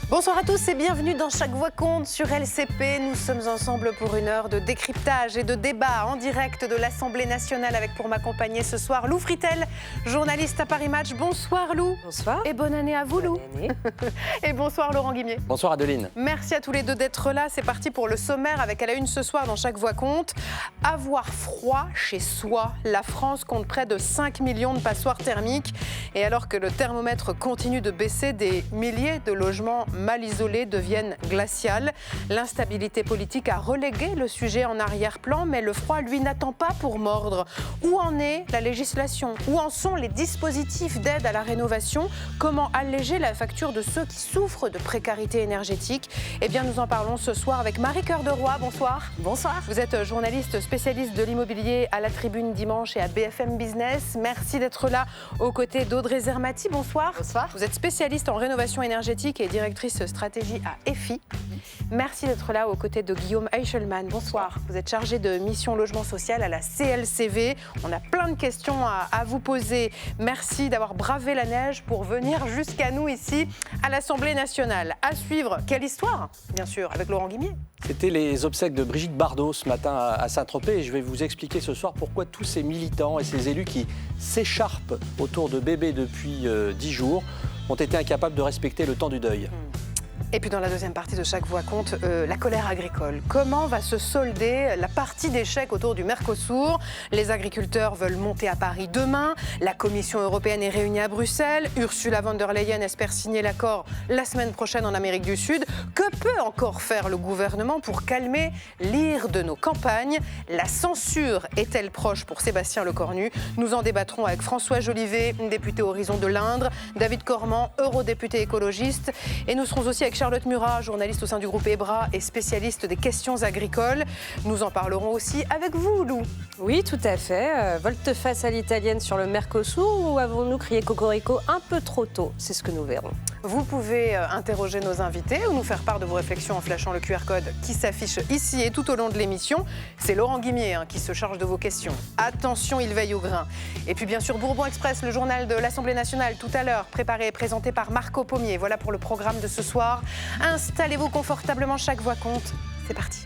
Bonsoir à tous et bienvenue dans Chaque Voix compte sur LCP. Nous sommes ensemble pour une heure de décryptage et de débat en direct de l'Assemblée nationale avec pour m'accompagner ce soir Lou Fritel, journaliste à Paris Match. Bonsoir Lou. Bonsoir. Et bonne année à vous Lou. Bonne année. Et bonsoir Laurent Guimier. Bonsoir Adeline. Merci à tous les deux d'être là. C'est parti pour le sommaire avec à la une ce soir dans Chaque Voix compte. Avoir froid chez soi. La France compte près de 5 millions de passoires thermiques. Et alors que le thermomètre continue de baisser, des milliers de logements mal isolés deviennent glaciales. L'instabilité politique a relégué le sujet en arrière-plan, mais le froid, lui, n'attend pas pour mordre. Où en est la législation? Où en sont les dispositifs d'aide à la rénovation? Comment alléger la facture de ceux qui souffrent de précarité énergétique? Eh bien, nous en parlons ce soir avec Marie Cœur de Roy. Bonsoir. Bonsoir. Vous êtes journaliste spécialiste de l'immobilier à La Tribune dimanche et à BFM Business. Merci d'être là aux côtés d'Audrey Zermati. Bonsoir. Bonsoir. Vous êtes spécialiste en rénovation énergétique et directrice stratégie à EFI. Merci d'être là aux côtés de Guillaume Eichelmann. Bonsoir. Vous êtes chargé de mission logement social à la CLCV. On a plein de questions à vous poser. Merci d'avoir bravé la neige pour venir jusqu'à nous ici à l'Assemblée nationale. À suivre, quelle histoire, bien sûr, avec Laurent Guimier. C'était les obsèques de Brigitte Bardot ce matin à Saint-Tropez et je vais vous expliquer ce soir pourquoi tous ces militants et ces élus qui s'écharpent autour de bébés depuis 10 jours ont été incapables de respecter le temps du deuil. Et puis dans la deuxième partie de Chaque Voix compte, la colère agricole. Comment va se solder la partie d'échec autour du Mercosur? Les agriculteurs veulent monter à Paris demain. La Commission européenne est réunie à Bruxelles. Ursula von der Leyen espère signer l'accord la semaine prochaine en Amérique du Sud. Que peut encore faire le gouvernement pour calmer l'ire de nos campagnes? La censure est-elle proche pour Sébastien Lecornu? Nous en débattrons avec François Jolivet, député Horizon de l'Indre, David Cormand, eurodéputé écologiste. Et nous serons aussi avec Charlotte Murat, journaliste au sein du groupe EBRA et spécialiste des questions agricoles. Nous en parlerons aussi avec vous, Lou. Oui, tout à fait. Volte-face à l'italienne sur le Mercosur ou avons-nous crié cocorico un peu trop tôt? C'est ce que nous verrons. Vous pouvez interroger nos invités ou nous faire part de vos réflexions en flashant le QR code qui s'affiche ici et tout au long de l'émission. C'est Laurent Guimier qui se charge de vos questions. Attention, il veille au grain. Et puis bien sûr, Bourbon Express, le journal de l'Assemblée nationale tout à l'heure, préparé et présenté par Marco Pommier. Voilà pour le programme de ce soir. Installez-vous confortablement, Chaque Voix compte. C'est parti.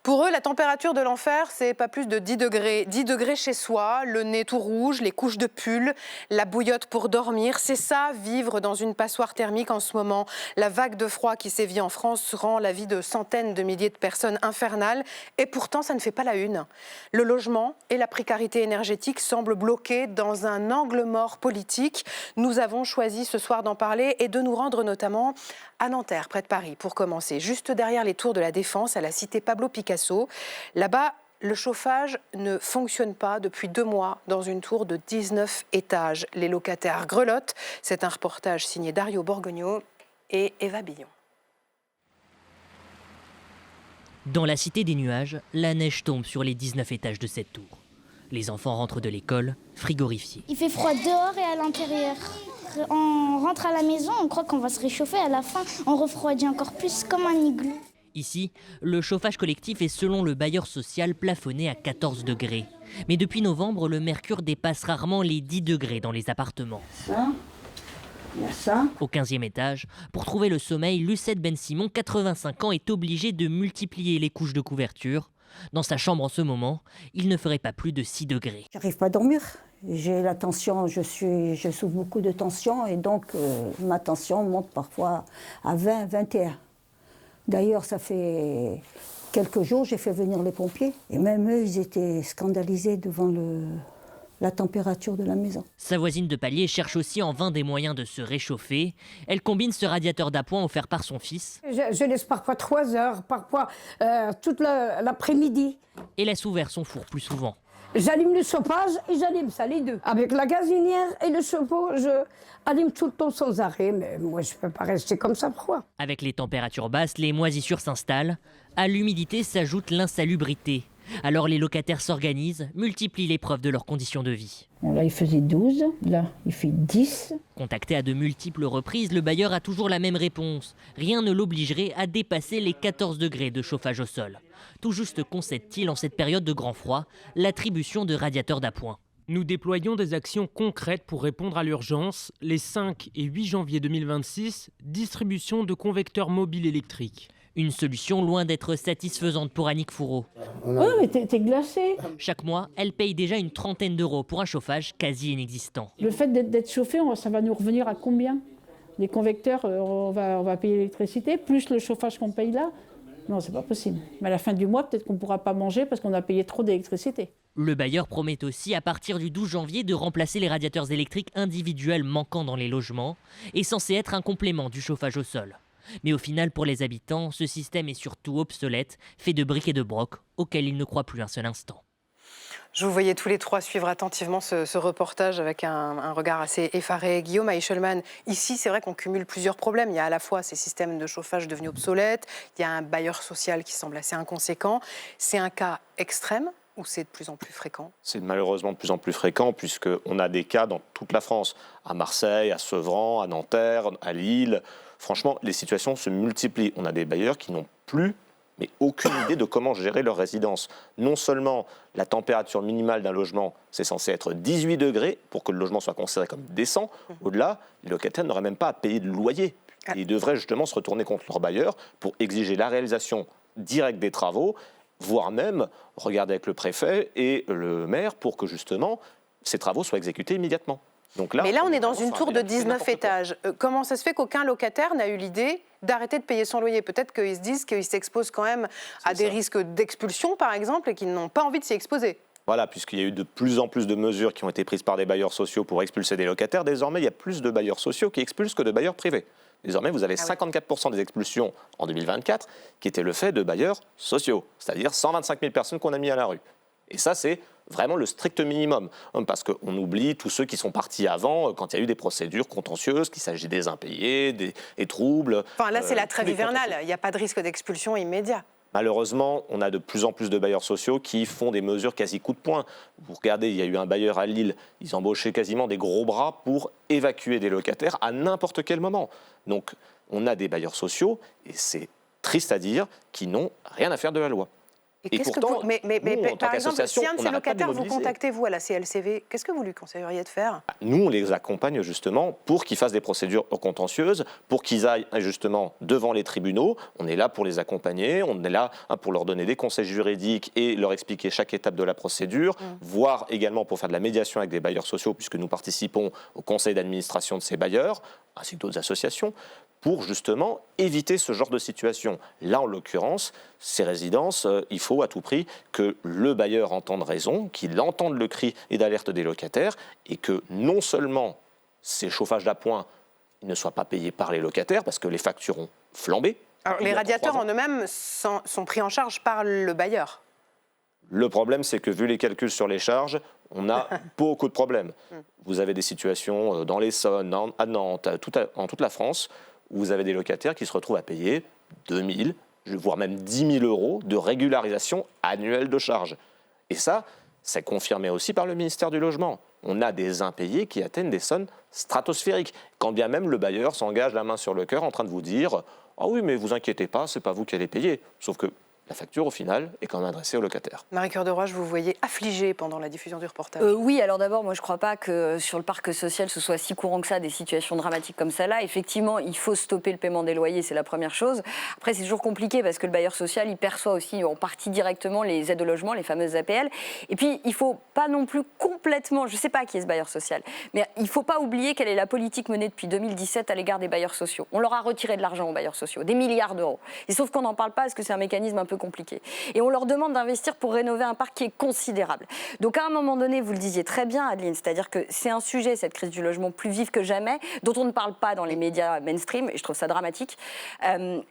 Pour eux, la température de l'enfer, c'est pas plus de 10 degrés. 10 degrés chez soi, le nez tout rouge, les couches de pull, la bouillotte pour dormir. C'est ça, vivre dans une passoire thermique en ce moment. La vague de froid qui sévit en France rend la vie de centaines de milliers de personnes infernale. Et pourtant, ça ne fait pas la une. Le logement et la précarité énergétique semblent bloqués dans un angle mort politique. Nous avons choisi ce soir d'en parler et de nous rendre notamment à Nanterre, près de Paris, pour commencer. Juste derrière les tours de la Défense, à la cité Pablo Picasso. Là-bas, le chauffage ne fonctionne pas depuis 2 mois dans une tour de 19 étages. Les locataires grelottent. C'est un reportage signé Dario Borgogno et Eva Billon. Dans la cité des nuages, la neige tombe sur les 19 étages de cette tour. Les enfants rentrent de l'école, frigorifiés. Il fait froid dehors et à l'intérieur. On rentre à la maison, on croit qu'on va se réchauffer. À la fin, on refroidit encore plus comme un igloo. Ici, le chauffage collectif est selon le bailleur social plafonné à 14 degrés. Mais depuis novembre, le mercure dépasse rarement les 10 degrés dans les appartements. Au 15e étage, pour trouver le sommeil, Lucette Ben-Simon, 85 ans, est obligée de multiplier les couches de couverture. Dans sa chambre en ce moment, il ne ferait pas plus de 6 degrés. J'arrive pas à dormir. J'ai la tension, je souffre beaucoup de tension et donc ma tension monte parfois à 20, 21. D'ailleurs, ça fait quelques jours, j'ai fait venir les pompiers. Et même eux, ils étaient scandalisés devant la température de la maison. Sa voisine de palier cherche aussi en vain des moyens de se réchauffer. Elle combine ce radiateur d'appoint offert par son fils. Je laisse parfois 3 heures, parfois toute l'après-midi. Et laisse ouvert son four plus souvent. J'allume le chauffage et j'allume ça, les deux. Avec la gazinière et le chauffe-eau, je allume tout le temps sans arrêt. Mais moi, je ne peux pas rester comme ça froid. Avec les températures basses, les moisissures s'installent. À l'humidité s'ajoute l'insalubrité. Alors les locataires s'organisent, multiplient les preuves de leurs conditions de vie. Bon, là, il faisait 12, là, il fait 10. Contacté à de multiples reprises, le bailleur a toujours la même réponse. Rien ne l'obligerait à dépasser les 14 degrés de chauffage au sol. Tout juste concède-t-il en cette période de grand froid l'attribution de radiateurs d'appoint. Nous déployons des actions concrètes pour répondre à l'urgence. Les 5 et 8 janvier 2026, distribution de convecteurs mobiles électriques. Une solution loin d'être satisfaisante pour Annick Fourreau. Oh, mais t'es glacé. Chaque mois, elle paye déjà une trentaine d'euros pour un chauffage quasi inexistant. Le fait d'être chauffé, ça va nous revenir à combien? Les convecteurs, on va payer l'électricité, plus le chauffage qu'on paye là. Non, c'est pas possible. Mais à la fin du mois, peut-être qu'on ne pourra pas manger parce qu'on a payé trop d'électricité. Le bailleur promet aussi, à partir du 12 janvier, de remplacer les radiateurs électriques individuels manquants dans les logements et censés être un complément du chauffage au sol. Mais au final, pour les habitants, ce système est surtout obsolète, fait de briques et de brocs, auxquels ils ne croient plus un seul instant. Je vous voyais tous les trois suivre attentivement ce reportage avec un regard assez effaré. Guillaume Aichelman, ici, c'est vrai qu'on cumule plusieurs problèmes. Il y a à la fois ces systèmes de chauffage devenus obsolètes, il y a un bailleur social qui semble assez inconséquent. C'est un cas extrême ou c'est de plus en plus fréquent? C'est malheureusement de plus en plus fréquent puisqu'on a des cas dans toute la France, à Marseille, à Sevran, à Nanterre, à Lille. Franchement, les situations se multiplient. On a des bailleurs qui n'ont plus, mais aucune idée de comment gérer leur résidence. Non seulement la température minimale d'un logement, c'est censé être 18 degrés pour que le logement soit considéré comme décent. Au-delà, les locataires n'auraient même pas à payer de loyer. Et ils devraient justement se retourner contre leur bailleur pour exiger la réalisation directe des travaux, voire même regarder avec le préfet et le maire pour que justement ces travaux soient exécutés immédiatement. Donc là, mais là, on est dans une tour de 19 étages. Comment ça se fait qu'aucun locataire n'a eu l'idée d'arrêter de payer son loyer? Peut-être qu'ils se disent qu'ils s'exposent quand même à des risques d'expulsion, par exemple, et qu'ils n'ont pas envie de s'y exposer. Voilà, puisqu'il y a eu de plus en plus de mesures qui ont été prises par des bailleurs sociaux pour expulser des locataires, désormais, il y a plus de bailleurs sociaux qui expulsent que de bailleurs privés. Désormais, vous avez 54% des expulsions en 2024 qui étaient le fait de bailleurs sociaux, c'est-à-dire 125 000 personnes qu'on a mis à la rue. Et ça, c'est vraiment le strict minimum, parce qu'on oublie tous ceux qui sont partis avant, quand il y a eu des procédures contentieuses, qu'il s'agit des impayés, des troubles. Enfin, là, c'est la trêve hivernale, il n'y a pas de risque d'expulsion immédiat. Malheureusement, on a de plus en plus de bailleurs sociaux qui font des mesures quasi coup de poing. Vous regardez, il y a eu un bailleur à Lille, ils embauchaient quasiment des gros bras pour évacuer des locataires à n'importe quel moment. Donc, on a des bailleurs sociaux, et c'est triste à dire, qui n'ont rien à faire de la loi. Et pourtant, par exemple, si un de ces locataires vous contactez, vous, à la CLCV, qu'est-ce que vous lui conseilleriez de faire? Nous, on les accompagne justement pour qu'ils fassent des procédures contentieuses, pour qu'ils aillent justement devant les tribunaux. On est là pour les accompagner, on est là pour leur donner des conseils juridiques et leur expliquer chaque étape de la procédure, voire également pour faire de la médiation avec des bailleurs sociaux, puisque nous participons au conseil d'administration de ces bailleurs, ainsi que d'autres associations, pour justement éviter ce genre de situation. Là, en l'occurrence, ces résidences, il faut à tout prix que le bailleur entende raison, qu'il entende le cri et d'alerte des locataires, et que non seulement ces chauffages d'appoint ne soient pas payés par les locataires, parce que les factures ont flambé. Alors, les radiateurs en eux-mêmes sont pris en charge par le bailleur. Le problème, c'est que vu les calculs sur les charges, on a beaucoup de problèmes. Vous avez des situations dans l'Essonne, à Nantes, en toute la France, où vous avez des locataires qui se retrouvent à payer 2 000, voire même 10 000 euros de régularisation annuelle de charges. Et ça, c'est confirmé aussi par le ministère du Logement. On a des impayés qui atteignent des sommes stratosphériques, quand bien même le bailleur s'engage la main sur le cœur en train de vous dire « Ah oui, mais vous inquiétez pas, c'est pas vous qui allez payer ». Sauf que la facture, au final, est quand même adressée au locataire. Marie-Cœur de Roy, je vous voyais affligée pendant la diffusion du reportage. Oui, alors d'abord, moi je ne crois pas que sur le parc social, ce soit si courant que ça, des situations dramatiques comme celle-là. Effectivement, il faut stopper le paiement des loyers, c'est la première chose. Après, c'est toujours compliqué parce que le bailleur social, il perçoit aussi en partie directement les aides au logement, les fameuses APL. Et puis, il ne faut pas non plus complètement, je ne sais pas qui est ce bailleur social, mais il ne faut pas oublier quelle est la politique menée depuis 2017 à l'égard des bailleurs sociaux. On leur a retiré de l'argent aux bailleurs sociaux, des milliards d'euros. Et sauf qu'on n'en parle pas parce que c'est un mécanisme un peu compliqué. Et on leur demande d'investir pour rénover un parc qui est considérable. Donc à un moment donné, vous le disiez très bien, Adeline, c'est-à-dire que c'est un sujet, cette crise du logement, plus vive que jamais, dont on ne parle pas dans les médias mainstream, et je trouve ça dramatique.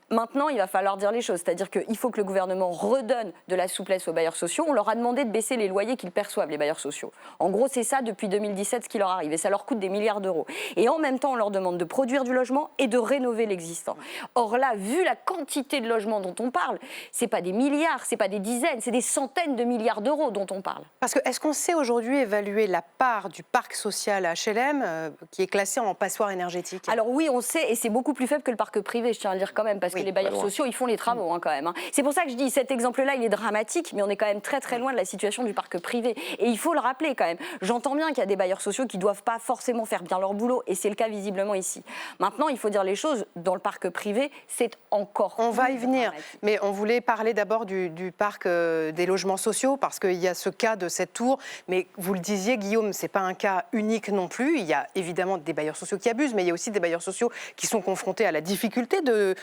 Maintenant, il va falloir dire les choses, c'est-à-dire qu'il faut que le gouvernement redonne de la souplesse aux bailleurs sociaux. On leur a demandé de baisser les loyers qu'ils perçoivent, les bailleurs sociaux. En gros, c'est ça depuis 2017 ce qui leur arrive, et ça leur coûte des milliards d'euros. Et en même temps, on leur demande de produire du logement et de rénover l'existant. Or là, vu la quantité de logements dont on parle, c'est pas des milliards, c'est pas des dizaines, c'est des centaines de milliards d'euros dont on parle. Parce que est-ce qu'on sait aujourd'hui évaluer la part du parc social HLM qui est classé en passoire énergétique? Alors oui, on sait, et c'est beaucoup plus faible que le parc privé, je tiens à le dire quand même, parce que les bailleurs sociaux, ils font les travaux quand même. C'est pour ça que je dis, cet exemple-là, il est dramatique, mais on est quand même très très loin de la situation du parc privé. Et il faut le rappeler quand même. J'entends bien qu'il y a des bailleurs sociaux qui ne doivent pas forcément faire bien leur boulot, et c'est le cas visiblement ici. Maintenant, il faut dire les choses, dans le parc privé, c'est encore On va y venir, dramatique. mais on voulait parler d'abord du parc des logements sociaux, parce qu'il y a ce cas de cette tour, mais vous le disiez, Guillaume, ce n'est pas un cas unique non plus. Il y a évidemment des bailleurs sociaux qui abusent, mais il y a aussi des bailleurs sociaux qui sont confrontés à la difficulté de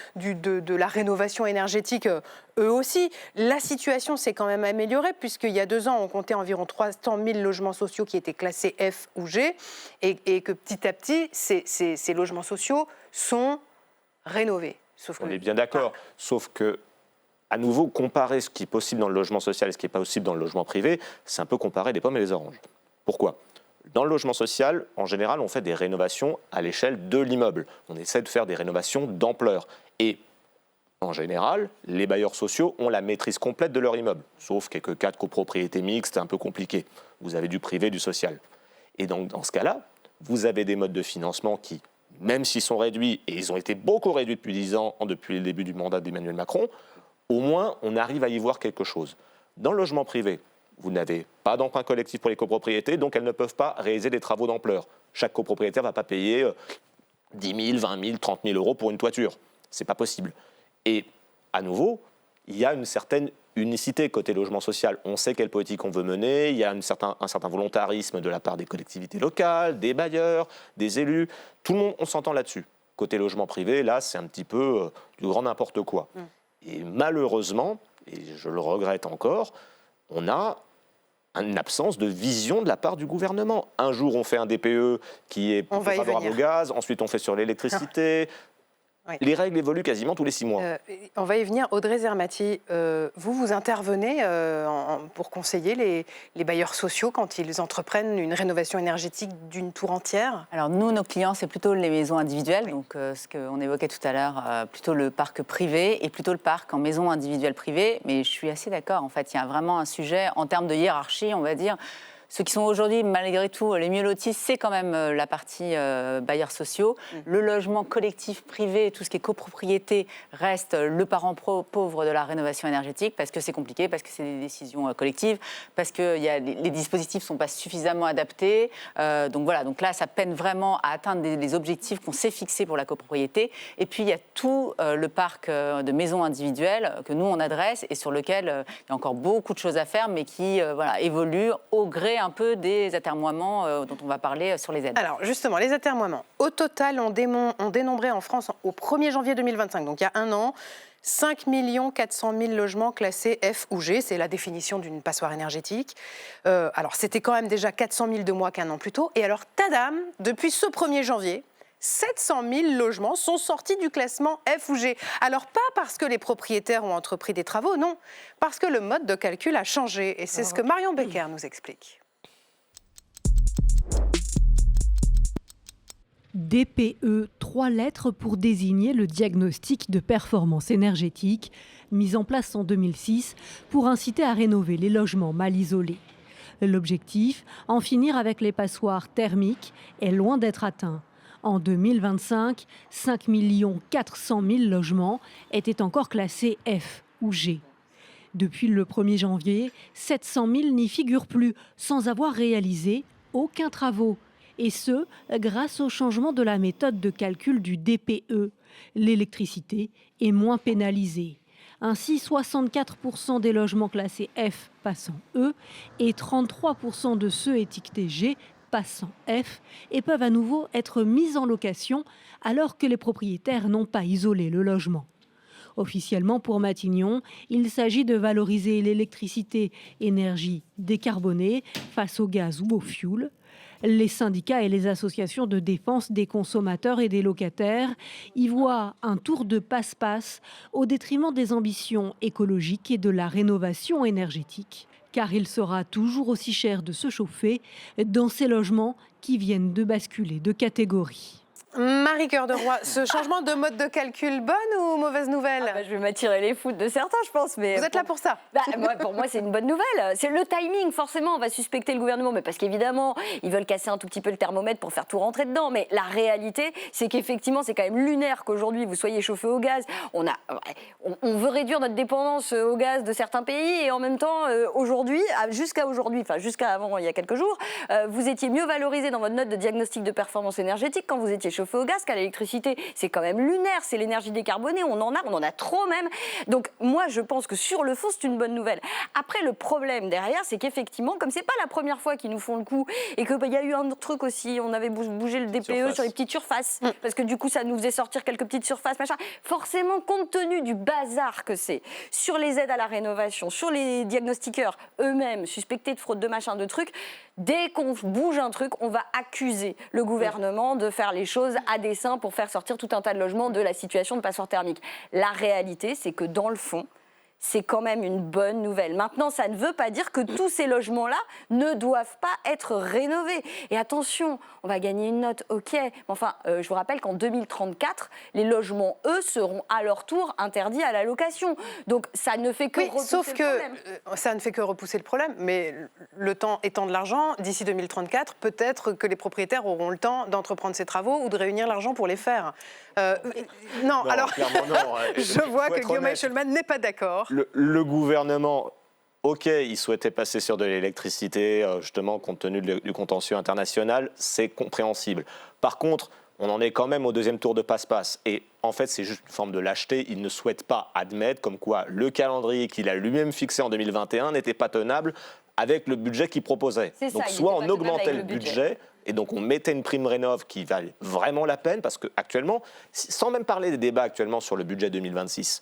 la rénovation énergétique, eux aussi. La situation s'est quand même améliorée, puisqu'il y a 2 ans, on comptait environ 300 000 logements sociaux qui étaient classés F ou G, et que petit à petit, ces logements sociaux sont rénovés. On est bien d'accord, sauf que, à nouveau, comparer ce qui est possible dans le logement social et ce qui n'est pas possible dans le logement privé, c'est un peu comparer les pommes et les oranges. Pourquoi ? Dans le logement social, en général, on fait des rénovations à l'échelle de l'immeuble. On essaie de faire des rénovations d'ampleur. Et en général, les bailleurs sociaux ont la maîtrise complète de leur immeuble, sauf quelques cas de copropriété mixte, un peu compliqués. Vous avez du privé, du social. Et donc, dans ce cas-là, vous avez des modes de financement qui, même s'ils sont réduits, et ils ont été beaucoup réduits depuis 10 ans, depuis le début du mandat d'Emmanuel Macron, au moins, on arrive à y voir quelque chose. Dans le logement privé, vous n'avez pas d'emprunt collectif pour les copropriétés, donc elles ne peuvent pas réaliser des travaux d'ampleur. Chaque copropriétaire ne va pas payer 10 000, 20 000, 30 000 euros pour une toiture. Ce n'est pas possible. Et à nouveau, il y a une certaine unicité côté logement social. On sait quelle politique on veut mener, il y a un certain volontarisme de la part des collectivités locales, des bailleurs, des élus. Tout le monde, on s'entend là-dessus. Côté logement privé, là, c'est un petit peu du grand n'importe quoi. Et malheureusement, et je le regrette encore, on a une absence de vision de la part du gouvernement. Un jour, on fait un DPE qui est favorable au gaz, ensuite on fait sur l'électricité. Oui. Les règles évoluent quasiment tous les 6 mois. On va y venir. Audrey Zermati, vous intervenez pour conseiller les bailleurs sociaux quand ils entreprennent une rénovation énergétique d'une tour entière? Alors nous, nos clients, c'est plutôt les maisons individuelles, donc ce qu'on évoquait tout à l'heure, plutôt le parc privé et plutôt le parc en maison individuelle privée. Mais je suis assez d'accord, en fait, il y a vraiment un sujet en termes de hiérarchie, on va dire. Ceux qui sont aujourd'hui, malgré tout, les mieux lotis, c'est quand même la partie bailleurs sociaux. Le logement collectif privé, tout ce qui est copropriété, reste le parent pauvre de la rénovation énergétique, parce que c'est compliqué, parce que c'est des décisions collectives, parce que les dispositifs ne sont pas suffisamment adaptés. Donc voilà, donc là, ça peine vraiment à atteindre les objectifs qu'on s'est fixés pour la copropriété. Et puis, il y a tout le parc de maisons individuelles que nous, on adresse et sur lequel il y a encore beaucoup de choses à faire, mais qui évoluent au gré un peu des atermoiements dont on va parler sur les aides. Alors justement, les atermoiements. Au total, on dénombrait en France au 1er janvier 2025, donc il y a 1 an, 5 400 000 logements classés F ou G, c'est la définition d'une passoire énergétique. Alors c'était quand même déjà 400 000 de moins qu'1 an plus tôt. Et alors, tadam, depuis ce 1er janvier, 700 000 logements sont sortis du classement F ou G. Alors pas parce que les propriétaires ont entrepris des travaux, non, parce que le mode de calcul a changé. Et c'est ce que Marion Becker nous explique. DPE, 3 lettres pour désigner le diagnostic de performance énergétique, mis en place en 2006 pour inciter à rénover les logements mal isolés. L'objectif, en finir avec les passoires thermiques, est loin d'être atteint. En 2025, 5 400 000 logements étaient encore classés F ou G. Depuis le 1er janvier, 700 000 n'y figurent plus, sans avoir réalisé aucun travaux. Et ce, grâce au changement de la méthode de calcul du DPE. L'électricité est moins pénalisée. Ainsi, 64% des logements classés F passent en E et 33% de ceux étiquetés G passent en F et peuvent à nouveau être mis en location alors que les propriétaires n'ont pas isolé le logement. Officiellement, pour Matignon, il s'agit de valoriser l'électricité, énergie décarbonée, face au gaz ou au fioul. Les syndicats et les associations de défense des consommateurs et des locataires y voient un tour de passe-passe au détriment des ambitions écologiques et de la rénovation énergétique. Car il sera toujours aussi cher de se chauffer dans ces logements qui viennent de basculer de catégorie. Marie Cœur de Roy, ce changement de mode de calcul, bonne ou mauvaise nouvelle? Je vais m'attirer les foudres de certains, je pense. Mais vous êtes là pour ça? Pour moi, c'est une bonne nouvelle. C'est le timing, forcément. On va suspecter le gouvernement, mais parce qu'évidemment, ils veulent casser un tout petit peu le thermomètre pour faire tout rentrer dedans. Mais la réalité, c'est qu'effectivement, c'est quand même lunaire qu'aujourd'hui, vous soyez chauffé au gaz. On veut réduire notre dépendance au gaz de certains pays, et en même temps, aujourd'hui, jusqu'à avant, il y a quelques jours, vous étiez mieux valorisé dans votre note de diagnostic de performance énergétique quand vous étiez chauffé au gaz qu'à l'électricité. C'est quand même lunaire, c'est l'énergie décarbonée, on en a trop même. Donc moi je pense que sur le fond c'est une bonne nouvelle. Après le problème derrière, c'est qu'effectivement, comme c'est pas la première fois qu'ils nous font le coup, et qu'il y a eu un autre truc aussi, on avait bougé le DPE sur les petites surfaces, parce que du coup ça nous faisait sortir quelques petites surfaces, machin. Forcément, compte tenu du bazar que c'est, sur les aides à la rénovation, sur les diagnostiqueurs eux-mêmes suspectés de fraude, de machin, de trucs, dès qu'on bouge un truc, on va accuser le gouvernement de faire les choses à dessein pour faire sortir tout un tas de logements de la situation de passoire thermique. La réalité, c'est que dans le fond, c'est quand même une bonne nouvelle. Maintenant, ça ne veut pas dire que tous ces logements-là ne doivent pas être rénovés. Et attention, on va gagner une note, ok. Mais enfin, je vous rappelle qu'en 2034, les logements, eux, seront à leur tour interdits à la location. Donc, ça ne fait que repousser le problème. Ça ne fait que repousser le problème, mais le temps étant de l'argent, d'ici 2034, peut-être que les propriétaires auront le temps d'entreprendre ces travaux ou de réunir l'argent pour les faire. Non, alors, clairement non. Je vois que Guillaume Aeschlimann n'est pas d'accord. Le gouvernement, ok, il souhaitait passer sur de l'électricité, justement, compte tenu du contentieux international, c'est compréhensible. Par contre, on en est quand même au deuxième tour de passe-passe. Et en fait, c'est juste une forme de lâcheté. Il ne souhaite pas admettre comme quoi le calendrier qu'il a lui-même fixé en 2021 n'était pas tenable avec le budget qu'il proposait. Donc soit on augmentait le budget, et donc on mettait une prime rénov qui valait vraiment la peine, parce qu'actuellement, sans même parler des débats actuellement sur le budget 2026,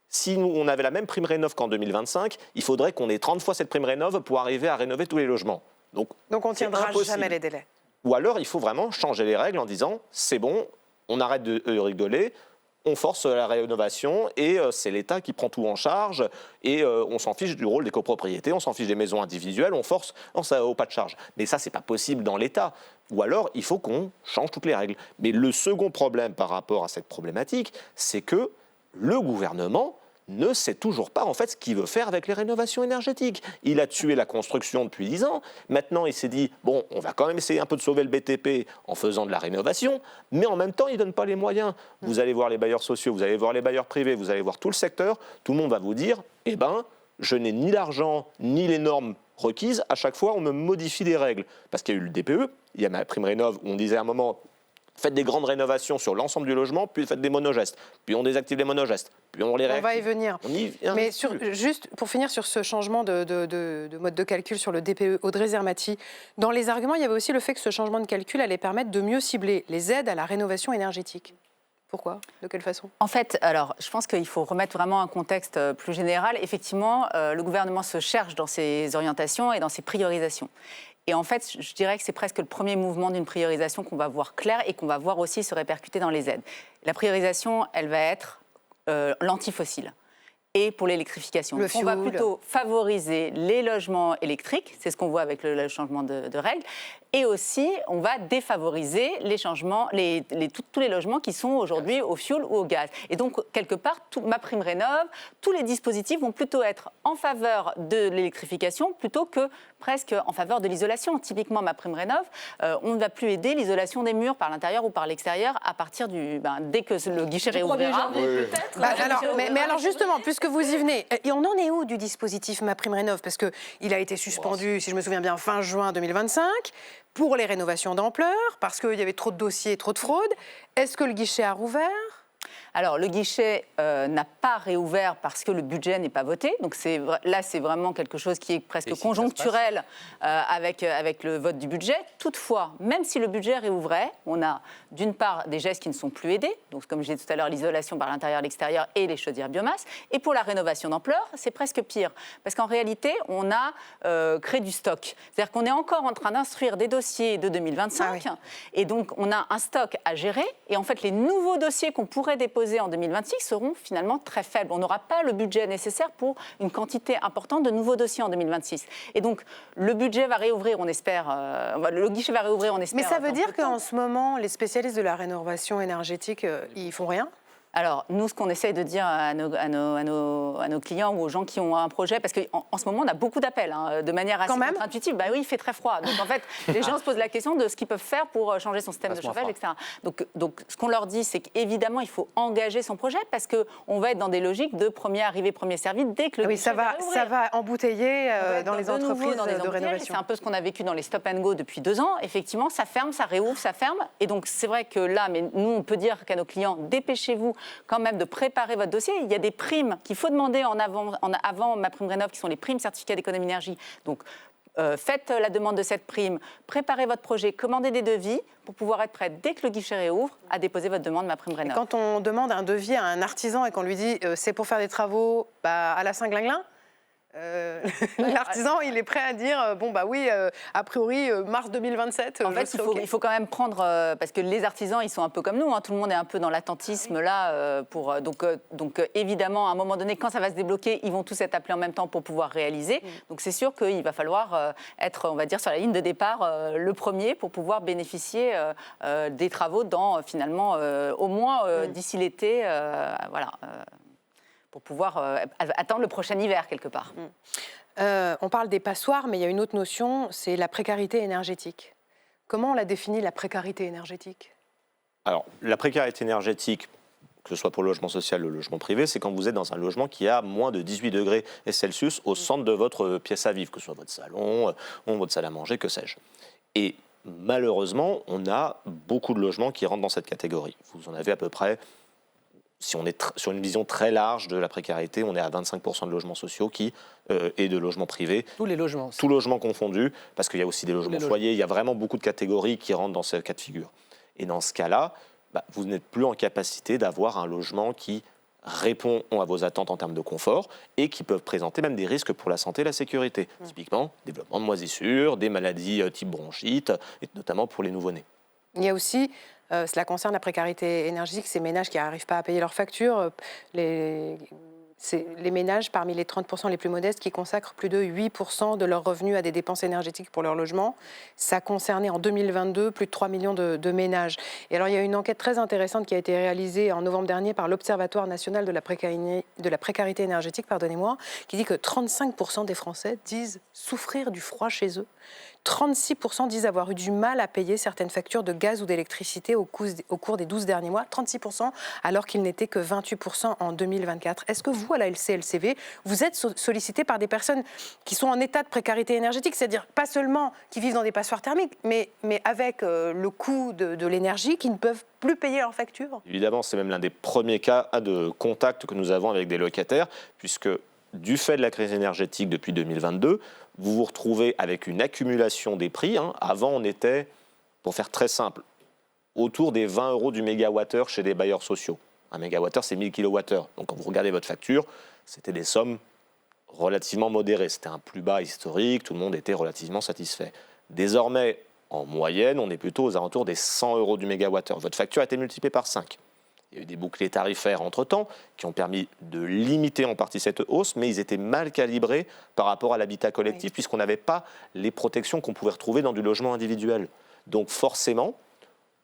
si on avait la même prime rénov qu'en 2025, il faudrait qu'on ait 30 fois cette prime rénov pour arriver à rénover tous les logements. Donc on ne tiendra jamais les délais. Ou alors il faut vraiment changer les règles en disant c'est bon, on arrête de rigoler, on force la rénovation et c'est l'État qui prend tout en charge et on s'en fiche du rôle des copropriétés, on s'en fiche des maisons individuelles, on force au pas de charge. Mais ça, c'est pas possible dans l'État. Ou alors, il faut qu'on change toutes les règles. Mais le second problème par rapport à cette problématique, c'est que le gouvernement ne sait toujours pas en fait ce qu'il veut faire avec les rénovations énergétiques. Il a tué la construction depuis 10 ans. Maintenant, il s'est dit, bon, on va quand même essayer un peu de sauver le BTP en faisant de la rénovation, mais en même temps, il ne donne pas les moyens. Vous allez voir les bailleurs sociaux, vous allez voir les bailleurs privés, vous allez voir tout le secteur, tout le monde va vous dire, eh ben, je n'ai ni l'argent, ni les normes requises. À chaque fois, on me modifie les règles. Parce qu'il y a eu le DPE, il y a ma prime rénov, où on disait à un moment, faites des grandes rénovations sur l'ensemble du logement, puis faites des monogestes. Puis on désactive les monogestes, puis on les réactive. On va y venir. Mais juste pour finir sur ce changement de mode de calcul sur le DPE, Audrey Zermati, dans les arguments, il y avait aussi le fait que ce changement de calcul allait permettre de mieux cibler les aides à la rénovation énergétique. Pourquoi? De quelle façon? En fait, alors, je pense qu'il faut remettre vraiment un contexte plus général. Effectivement, le gouvernement se cherche dans ses orientations et dans ses priorisations. Et en fait, je dirais que c'est presque le premier mouvement d'une priorisation qu'on va voir clair et qu'on va voir aussi se répercuter dans les aides. La priorisation, elle va être l'antifossile. Et pour l'électrification. On va plutôt favoriser les logements électriques, c'est ce qu'on voit avec le changement de règles, et aussi on va défavoriser les changements, tous les logements qui sont aujourd'hui au fioul ou au gaz. Et donc, quelque part, ma prime rénov, tous les dispositifs vont plutôt être en faveur de l'électrification plutôt que presque en faveur de l'isolation. Typiquement, ma prime rénov, on ne va plus aider l'isolation des murs par l'intérieur ou par l'extérieur à partir dès que le guichet réouvrira. Mais alors justement, puisque vous y venez, et on en est où du dispositif MaPrimeRénov'? Parce qu'il a été suspendu, si je me souviens bien, fin juin 2025, pour les rénovations d'ampleur, parce qu'il y avait trop de dossiers, trop de fraude. Est-ce que le guichet a rouvert? Alors, le guichet n'a pas réouvert parce que le budget n'est pas voté. Donc là, c'est vraiment quelque chose qui est presque conjoncturel avec le vote du budget. Toutefois, même si le budget réouvrait, on a d'une part des gestes qui ne sont plus aidés. Donc, comme je disais tout à l'heure, l'isolation par l'intérieur et l'extérieur et les chaudières biomasse. Et pour la rénovation d'ampleur, c'est presque pire. Parce qu'en réalité, on a créé du stock. C'est-à-dire qu'on est encore en train d'instruire des dossiers de 2025. Ah oui. Et donc, on a un stock à gérer. Et en fait, les nouveaux dossiers qu'on pourrait déposer déposés en 2026 seront finalement très faibles. On n'aura pas le budget nécessaire pour une quantité importante de nouveaux dossiers en 2026. Et donc, le budget va réouvrir, on espère, le guichet va réouvrir, on espère. Mais ça veut dire qu'en ce moment, les spécialistes de la rénovation énergétique, ils font rien ? Alors, nous, ce qu'on essaye de dire à nos clients ou aux gens qui ont un projet, parce qu'en ce moment, on a beaucoup d'appels, de manière assez contre-intuitive. Bah oui, il fait très froid. Donc, en fait, les gens se posent la question de ce qu'ils peuvent faire pour changer son système de chauffage, etc. Donc, ce qu'on leur dit, c'est qu'évidemment, il faut engager son projet parce qu'on va être dans des logiques de premier arrivé, premier servi dès que le ça va embouteiller dans les entreprises de rénovation. C'est un peu ce qu'on a vécu dans les stop and go depuis 2 ans. Effectivement, ça ferme, ça réouvre, ça ferme. Et donc, c'est vrai que là, mais nous, on peut dire qu'à nos clients, dépêchez-vous quand même de préparer votre dossier. Il y a des primes qu'il faut demander avant MaPrimeRénov', qui sont les primes certificats d'économie d'énergie. Donc, faites la demande de cette prime, préparez votre projet, commandez des devis pour pouvoir être prêt dès que le guichet réouvre à déposer votre demande MaPrimeRénov'. Quand on demande un devis à un artisan et qu'on lui dit c'est pour faire des travaux à la Saint-Glinglin, l'artisan, il est prêt à dire a priori, mars 2027. En fait, il faut quand même prendre, parce que les artisans, ils sont un peu comme nous, tout le monde est un peu dans l'attentisme là. Donc, évidemment, à un moment donné, quand ça va se débloquer, ils vont tous être appelés en même temps pour pouvoir réaliser. Donc, c'est sûr qu'il va falloir être, on va dire, sur la ligne de départ le premier pour pouvoir bénéficier des travaux dans, finalement, au moins d'ici l'été. Pour pouvoir attendre le prochain hiver, quelque part. On parle des passoires, mais il y a une autre notion, c'est la précarité énergétique. Comment on la définit, la précarité énergétique ? Alors, la précarité énergétique, que ce soit pour le logement social ou le logement privé, c'est quand vous êtes dans un logement qui a moins de 18 degrés Celsius au centre de votre pièce à vivre, que ce soit votre salon, votre salle à manger, que sais-je. Et malheureusement, on a beaucoup de logements qui rentrent dans cette catégorie. Vous en avez à peu près... Si on est sur une vision très large de la précarité, on est à 25% de logements sociaux et de logements privés. Tous les logements. Tous logements confondus, parce qu'il y a aussi des logements foyers. Il y a vraiment beaucoup de catégories qui rentrent dans ce cas de figure. Et dans ce cas-là, vous n'êtes plus en capacité d'avoir un logement qui répond à vos attentes en termes de confort et qui peuvent présenter même des risques pour la santé et la sécurité. Typiquement, développement de moisissures, des maladies type bronchite, et notamment pour les nouveau-nés. Il y a aussi... cela concerne la précarité énergétique, ces ménages qui n'arrivent pas à payer leurs factures, les ménages parmi les 30% les plus modestes qui consacrent plus de 8% de leurs revenus à des dépenses énergétiques pour leur logement. Ça concernait en 2022 plus de 3 millions de ménages. Et alors il y a une enquête très intéressante qui a été réalisée en novembre dernier par l'Observatoire national de la précarité énergétique, qui dit que 35% des Français disent souffrir du froid chez eux. 36% disent avoir eu du mal à payer certaines factures de gaz ou d'électricité au cours des 12 derniers mois. 36% alors qu'il n'était que 28% en 2024. Est-ce que vous, à la LCLCV, vous êtes sollicité par des personnes qui sont en état de précarité énergétique, c'est-à-dire pas seulement qui vivent dans des passoires thermiques, mais avec le coût de l'énergie, qui ne peuvent plus payer leurs factures ? Évidemment, c'est même l'un des premiers cas de contact que nous avons avec des locataires, puisque du fait de la crise énergétique depuis 2022, vous vous retrouvez avec une accumulation des prix. Avant, on était, pour faire très simple, autour des 20 € du mégawattheure chez des bailleurs sociaux. Un mégawattheure, c'est 1000 kWh. Donc, quand vous regardez votre facture, c'était des sommes relativement modérées. C'était un plus bas historique, tout le monde était relativement satisfait. Désormais, en moyenne, on est plutôt aux alentours des 100 € du mégawattheure. Votre facture a été multipliée par 5. Il y a eu des boucliers tarifaires entre-temps qui ont permis de limiter en partie cette hausse, mais ils étaient mal calibrés par rapport à l'habitat collectif, puisqu'on n'avait pas les protections qu'on pouvait retrouver dans du logement individuel. Donc forcément,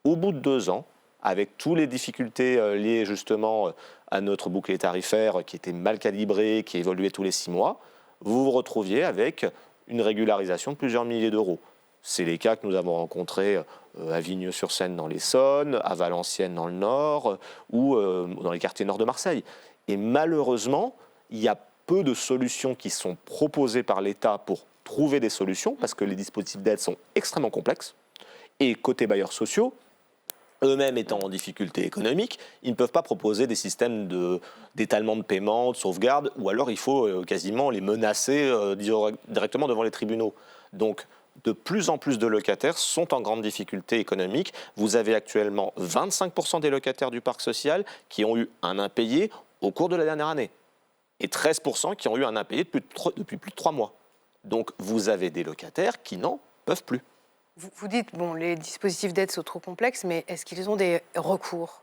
au bout de 2 ans, avec toutes les difficultés liées justement à notre bouclier tarifaire qui était mal calibré, qui évoluait tous les 6 mois, vous vous retrouviez avec une régularisation de plusieurs milliers d'euros. C'est les cas que nous avons rencontrés à Vigneux-sur-Seine dans l'Essonne, à Valenciennes dans le Nord ou dans les quartiers nord de Marseille. Et malheureusement, il y a peu de solutions qui sont proposées par l'État pour trouver des solutions parce que les dispositifs d'aide sont extrêmement complexes. Et côté bailleurs sociaux, eux-mêmes étant en difficulté économique, ils ne peuvent pas proposer des systèmes d'étalement de paiement, de sauvegarde, ou alors il faut quasiment les menacer directement devant les tribunaux. Donc, de plus en plus de locataires sont en grande difficulté économique. Vous avez actuellement 25% des locataires du parc social qui ont eu un impayé au cours de la dernière année et 13% qui ont eu un impayé depuis plus de 3 mois. Donc vous avez des locataires qui n'en peuvent plus. Vous dites, les dispositifs d'aide sont trop complexes, mais est-ce qu'ils ont des recours ?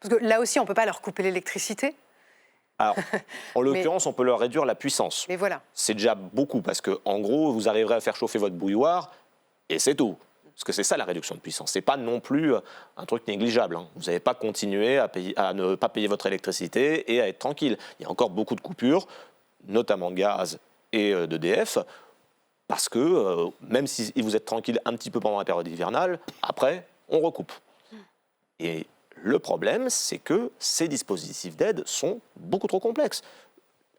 Parce que là aussi, on ne peut pas leur couper l'électricité. Alors, en l'occurrence, on peut leur réduire la puissance. Mais voilà. C'est déjà beaucoup, parce qu'en gros, vous arriverez à faire chauffer votre bouilloire, et c'est tout. Parce que c'est ça la réduction de puissance. Ce n'est pas non plus un truc négligeable. Vous n'allez pas continuer à ne pas payer votre électricité et à être tranquille. Il y a encore beaucoup de coupures, notamment de gaz et d'EDF, parce que même si vous êtes tranquille un petit peu pendant la période hivernale, après, on recoupe. Et le problème, c'est que ces dispositifs d'aide sont beaucoup trop complexes.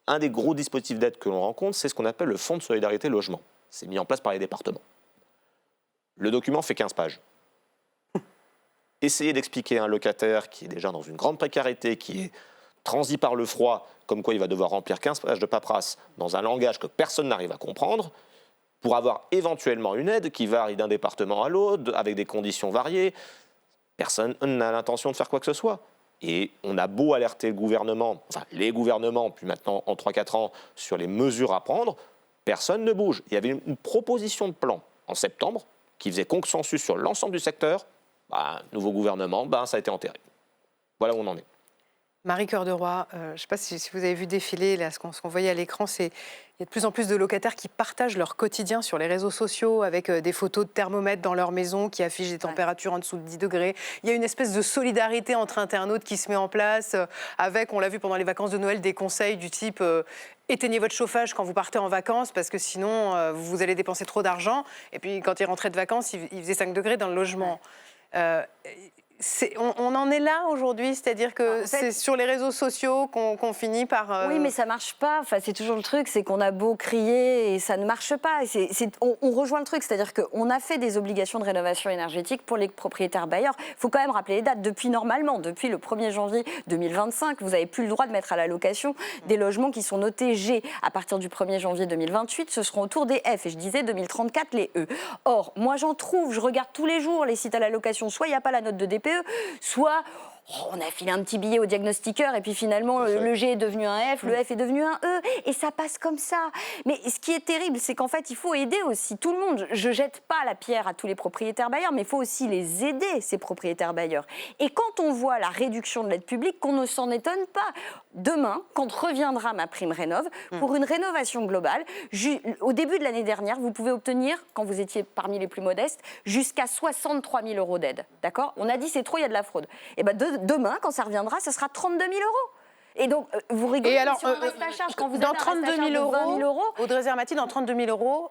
Un des gros dispositifs d'aide que l'on rencontre, c'est ce qu'on appelle le Fonds de solidarité logement. C'est mis en place par les départements. Le document fait 15 pages. Essayez d'expliquer à un locataire qui est déjà dans une grande précarité, qui est transi par le froid, comme quoi il va devoir remplir 15 pages de paperasse dans un langage que personne n'arrive à comprendre, pour avoir éventuellement une aide qui varie d'un département à l'autre, avec des conditions variées. Personne n'a l'intention de faire quoi que ce soit. Et on a beau alerter le gouvernement, enfin les gouvernements, puis maintenant en 3-4 ans, sur les mesures à prendre, personne ne bouge. Il y avait une proposition de plan en septembre qui faisait consensus sur l'ensemble du secteur. Nouveau gouvernement, ça a été enterré. Voilà où on en est. Marie Cœur de Roi, je ne sais pas si vous avez vu défiler là, ce qu'on voyait à l'écran, il y a de plus en plus de locataires qui partagent leur quotidien sur les réseaux sociaux avec des photos de thermomètres dans leur maison qui affichent des températures en dessous de 10 degrés. Il y a une espèce de solidarité entre internautes qui se met en place avec, on l'a vu pendant les vacances de Noël, des conseils du type éteignez votre chauffage quand vous partez en vacances parce que sinon vous allez dépenser trop d'argent. Et puis quand ils rentraient de vacances, il faisait 5 degrés dans le logement. On en est là aujourd'hui, c'est-à-dire que c'est sur les réseaux sociaux qu'on finit par... Oui, mais ça ne marche pas. Enfin, c'est toujours le truc, c'est qu'on a beau crier et ça ne marche pas. On rejoint le truc, c'est-à-dire qu'on a fait des obligations de rénovation énergétique pour les propriétaires bailleurs. Il faut quand même rappeler les dates. Depuis le 1er janvier 2025, vous n'avez plus le droit de mettre à la location des logements qui sont notés G. À partir du 1er janvier 2028, ce seront autour des F. Et je disais 2034, les E. Or, moi j'en trouve, je regarde tous les jours les sites à la location. Soit il n'y a pas la note de DPE, soit on a filé un petit billet au diagnostiqueur et puis finalement le G est devenu un F, le F est devenu un E et ça passe comme ça. Mais ce qui est terrible, c'est qu'en fait il faut aider aussi tout le monde. Je jette pas la pierre à tous les propriétaires bailleurs, mais il faut aussi les aider, ces propriétaires bailleurs. Et quand on voit la réduction de l'aide publique, qu'on ne s'en étonne pas. Demain, quand reviendra ma prime rénov, pour une rénovation globale, au début de l'année dernière, vous pouvez obtenir, quand vous étiez parmi les plus modestes, jusqu'à 63 000 € d'aide. D'accord ? On a dit c'est trop, il y a de la fraude. Et demain, quand ça reviendra, ce sera 32 000 €. Et donc, vous rigolez sur un reste à charge. Quand vous dans avez 32 000 €, Audrey Zermati, dans 32 000 €,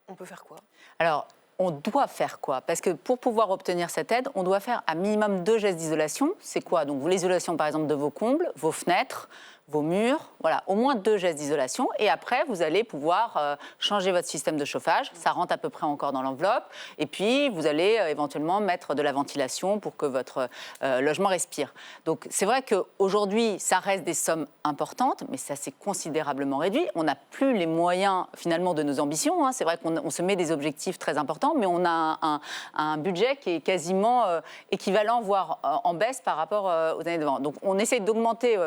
on peut faire quoi ? Alors, on doit faire quoi ? Parce que pour pouvoir obtenir cette aide, on doit faire un minimum 2 gestes d'isolation. C'est quoi ? Donc, l'isolation, par exemple, de vos combles, vos fenêtres, vos murs, voilà, au moins 2 gestes d'isolation. Et après, vous allez pouvoir changer votre système de chauffage. Ça rentre à peu près encore dans l'enveloppe. Et puis, vous allez éventuellement mettre de la ventilation pour que votre logement respire. Donc, c'est vrai qu'aujourd'hui, ça reste des sommes importantes, mais ça s'est considérablement réduit. On n'a plus les moyens, finalement, de nos ambitions. C'est vrai qu'on se met des objectifs très importants, mais on a un budget qui est quasiment équivalent, voire en baisse par rapport aux années d'avant. Donc, on essaie d'augmenter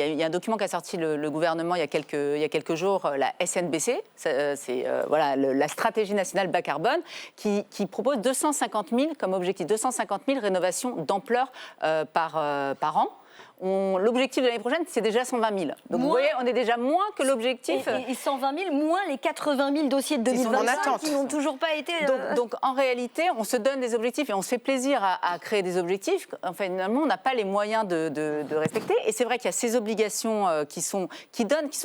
il y a un document qu'a sorti le gouvernement il y a quelques jours, la SNBC, c'est la stratégie nationale bas carbone, qui propose 250 000 comme objectif, 250 000 rénovations d'ampleur par an. L'objectif de l'année prochaine, c'est déjà 120 000. Donc vous voyez, on est déjà moins que l'objectif. Et 120 000, moins les 80 000 dossiers de 2025 qui n'ont toujours pas été... Donc en réalité, on se donne des objectifs et on se fait plaisir à créer des objectifs. Enfin, finalement, on n'a pas les moyens de respecter. Et c'est vrai qu'il y a ces obligations qui sont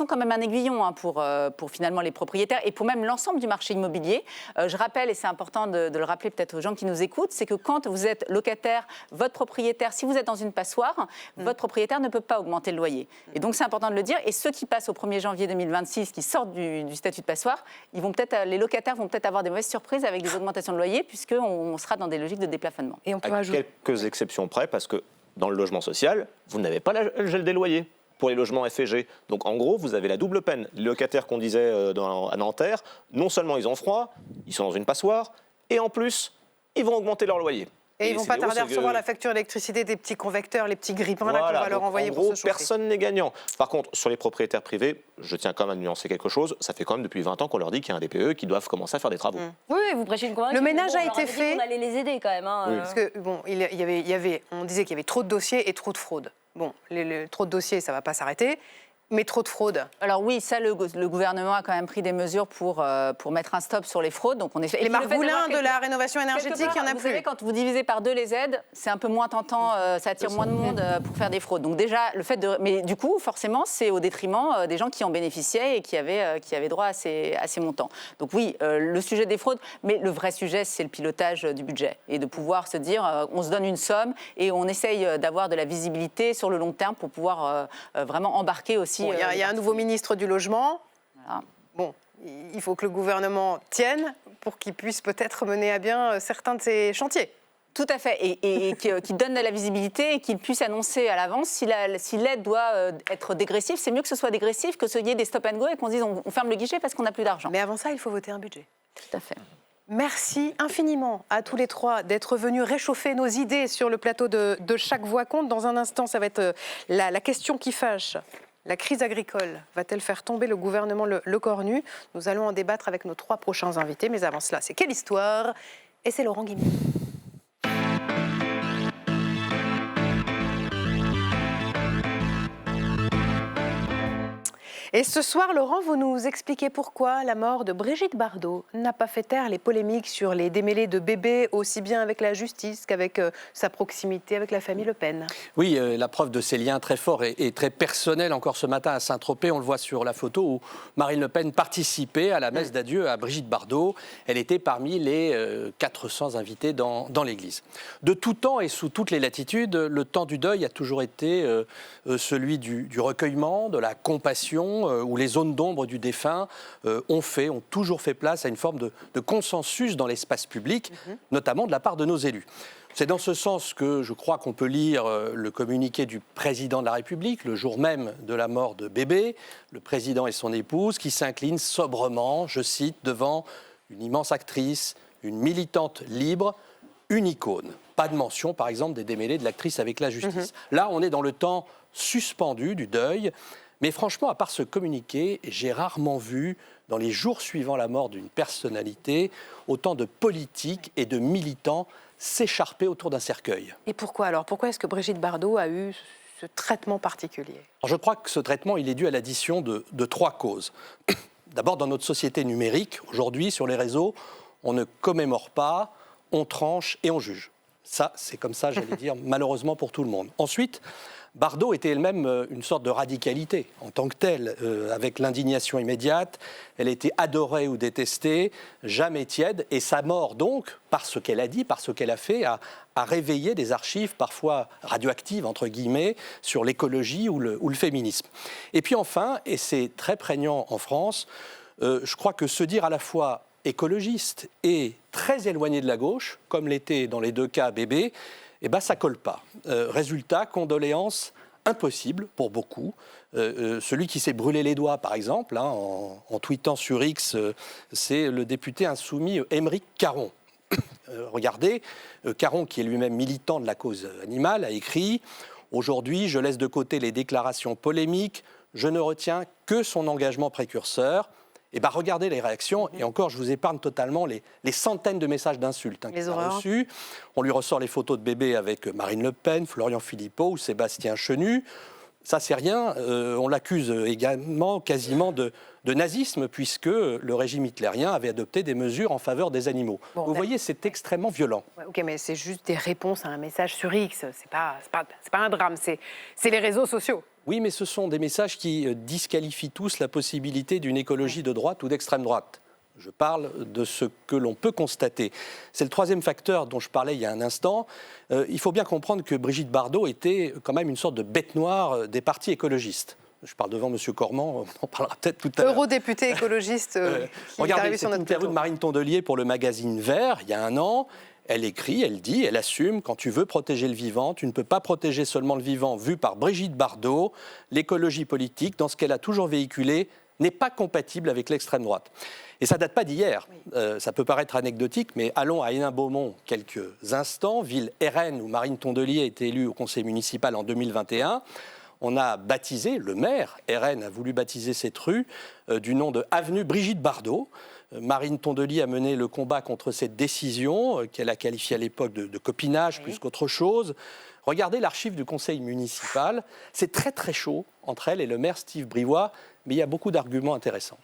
quand même un aiguillon pour finalement les propriétaires et pour même l'ensemble du marché immobilier. Je rappelle, et c'est important de le rappeler peut-être aux gens qui nous écoutent, c'est que quand vous êtes locataire, votre propriétaire, si vous êtes dans une passoire, votre propriétaire ne peut pas augmenter le loyer. Et donc c'est important de le dire. Et ceux qui passent au 1er janvier 2026, qui sortent du statut de passoire, les locataires vont peut-être avoir des mauvaises surprises avec des augmentations de loyer, puisqu'on sera dans des logiques de déplafonnement. Et on peut ajouter quelques exceptions près, parce que dans le logement social, vous n'avez pas le gel des loyers pour les logements F et G. Donc en gros, vous avez la double peine. Les locataires qu'on disait à Nanterre, non seulement ils ont froid, ils sont dans une passoire, et en plus, ils vont augmenter leur loyer. Et ils ne vont c'est pas des tarder à hausses, recevoir la facture d'électricité des petits convecteurs, les petits grippins là qu'on Voilà, va leur donc, envoyer en pour gros, se chauffer. personne n'est gagnant. Par contre, sur les propriétaires privés, je tiens quand même à nuancer quelque chose. Ça fait quand même depuis 20 ans qu'on leur dit qu'il y a un DPE qui doivent commencer à faire des travaux. Oui, vous prêchez une convaincue. Le ménage mais a on leur été dit fait. qu'on allait les aider quand même. Hein, Oui. Parce que, bon, on disait qu'il y avait trop de dossiers et trop de fraude. Bon, trop de dossiers, ça ne va pas s'arrêter. Mais trop de fraude. Alors oui, ça, le gouvernement a quand même pris des mesures pour mettre un stop sur les fraudes. Donc on est... Les margoulins de la rénovation énergétique, il n'y en a vous plus. savez, quand vous divisez par 2 les aides, c'est un peu moins tentant, ça attire moins de monde pour faire des fraudes. Donc déjà, le fait de... Mais du coup, forcément, c'est au détriment des gens qui en bénéficiaient et qui avaient droit à ces montants. Donc oui, le sujet des fraudes, mais le vrai sujet, c'est le pilotage du budget. Et de pouvoir se dire, on se donne une somme et on essaye d'avoir de la visibilité sur le long terme pour pouvoir vraiment embarquer aussi... Bon, il y a un nouveau ministre du Logement. Voilà. Bon, il faut que le gouvernement tienne pour qu'il puisse peut-être mener à bien certains de ces chantiers. Tout à fait, et qui donne de la visibilité et qu'il puisse annoncer à l'avance si l'aide doit être dégressive. C'est mieux que ce soit dégressif que qu'il y ait des stop and go et qu'on se dise on ferme le guichet parce qu'on n'a plus d'argent. Mais avant ça, il faut voter un budget. Tout à fait. Merci infiniment à tous les trois d'être venus réchauffer nos idées sur le plateau de Chaque Voix compte. Dans un instant, ça va être la question qui fâche. La crise agricole va-t-elle faire tomber le gouvernement le cornu? Nous allons en débattre avec nos 3 prochains invités. Mais avant cela, c'est Quelle histoire? Et c'est Laurent Guimard. Et ce soir, Laurent, vous nous expliquez pourquoi la mort de Brigitte Bardot n'a pas fait taire les polémiques sur les démêlés de bébés, aussi bien avec la justice qu'avec sa proximité avec la famille Le Pen. Oui, la preuve de ces liens très forts et très personnels encore ce matin à Saint-Tropez. On le voit sur la photo où Marine Le Pen participait à la messe d'adieu à Brigitte Bardot. Elle était parmi les 400 invités dans l'église. De tout temps et sous toutes les latitudes, le temps du deuil a toujours été celui du recueillement, de la compassion, où les zones d'ombre du défunt ont toujours fait place à une forme de consensus dans l'espace public, notamment de la part de nos élus. C'est dans ce sens que je crois qu'on peut lire le communiqué du président de la République, le jour même de la mort de bébé, le président et son épouse, qui s'inclinent sobrement, je cite, devant une immense actrice, une militante libre, une icône. Pas de mention, par exemple, des démêlés de l'actrice avec la justice. Là, on est dans le temps suspendu du deuil. Mais franchement, à part ce communiqué, j'ai rarement vu, dans les jours suivant la mort d'une personnalité, autant de politiques et de militants s'écharper autour d'un cercueil. Et pourquoi alors? Pourquoi est-ce que Brigitte Bardot a eu ce traitement particulier? Alors, je crois que ce traitement, il est dû à l'addition de 3 causes. D'abord, dans notre société numérique, aujourd'hui, sur les réseaux, on ne commémore pas, on tranche et on juge. Ça, c'est comme ça, j'allais dire, malheureusement pour tout le monde. Ensuite, Bardot était elle-même une sorte de radicalité en tant que telle, avec l'indignation immédiate. Elle était adorée ou détestée, jamais tiède. Et sa mort, donc, par ce qu'elle a dit, par ce qu'elle a fait, a réveillé des archives parfois radioactives, entre guillemets, sur l'écologie ou le féminisme. Et puis enfin, et c'est très prégnant en France, je crois que se dire à la fois écologiste et très éloigné de la gauche, comme l'était dans les 2 cas bébé, eh ben, ça colle pas. Résultat, condoléances impossibles pour beaucoup. Celui qui s'est brûlé les doigts, par exemple, hein, en tweetant sur X, c'est le député insoumis Aymeric Caron. Regardez, Caron, qui est lui-même militant de la cause animale, a écrit « Aujourd'hui, je laisse de côté les déclarations polémiques, je ne retiens que son engagement précurseur ». Et bien, regardez les réactions, et encore, je vous épargne totalement les centaines de messages d'insultes qu'il a reçus. On lui ressort les photos de bébé avec Marine Le Pen, Florian Philippot ou Sébastien Chenu. Ça, c'est rien. On l'accuse également quasiment de nazisme, puisque le régime hitlérien avait adopté des mesures en faveur des animaux. Bon, vous voyez, c'est extrêmement violent. Ouais, ok, mais c'est juste des réponses à un message sur X. C'est pas un drame, c'est les réseaux sociaux. Oui, mais ce sont des messages qui disqualifient tous la possibilité d'une écologie de droite ou d'extrême droite. Je parle de ce que l'on peut constater. C'est le 3e facteur dont je parlais il y a un instant. Il faut bien comprendre que Brigitte Bardot était quand même une sorte de bête noire des partis écologistes. Je parle devant M. Cormand, on en parlera peut-être tout à l'heure. Eurodéputé écologiste qui est arrivé sur notre plateau. Interview de Marine Tondelier pour le magazine Vert, il y a un an. Elle écrit, elle dit, elle assume, quand tu veux protéger le vivant, tu ne peux pas protéger seulement le vivant vu par Brigitte Bardot. L'écologie politique, dans ce qu'elle a toujours véhiculé, n'est pas compatible avec l'extrême droite. Et ça ne date pas d'hier. Ça peut paraître anecdotique, mais allons à Hénin-Beaumont quelques instants, ville RN où Marine Tondelier a été élue au conseil municipal en 2021. On a baptisé, le maire RN a voulu baptiser cette rue du nom de avenue Brigitte Bardot. Marine Tondelier a mené le combat contre cette décision qu'elle a qualifiée à l'époque de copinage plus qu'autre chose. Regardez l'archive du conseil municipal. C'est très très chaud entre elle et le maire Steve Brivois, mais il y a beaucoup d'arguments intéressants.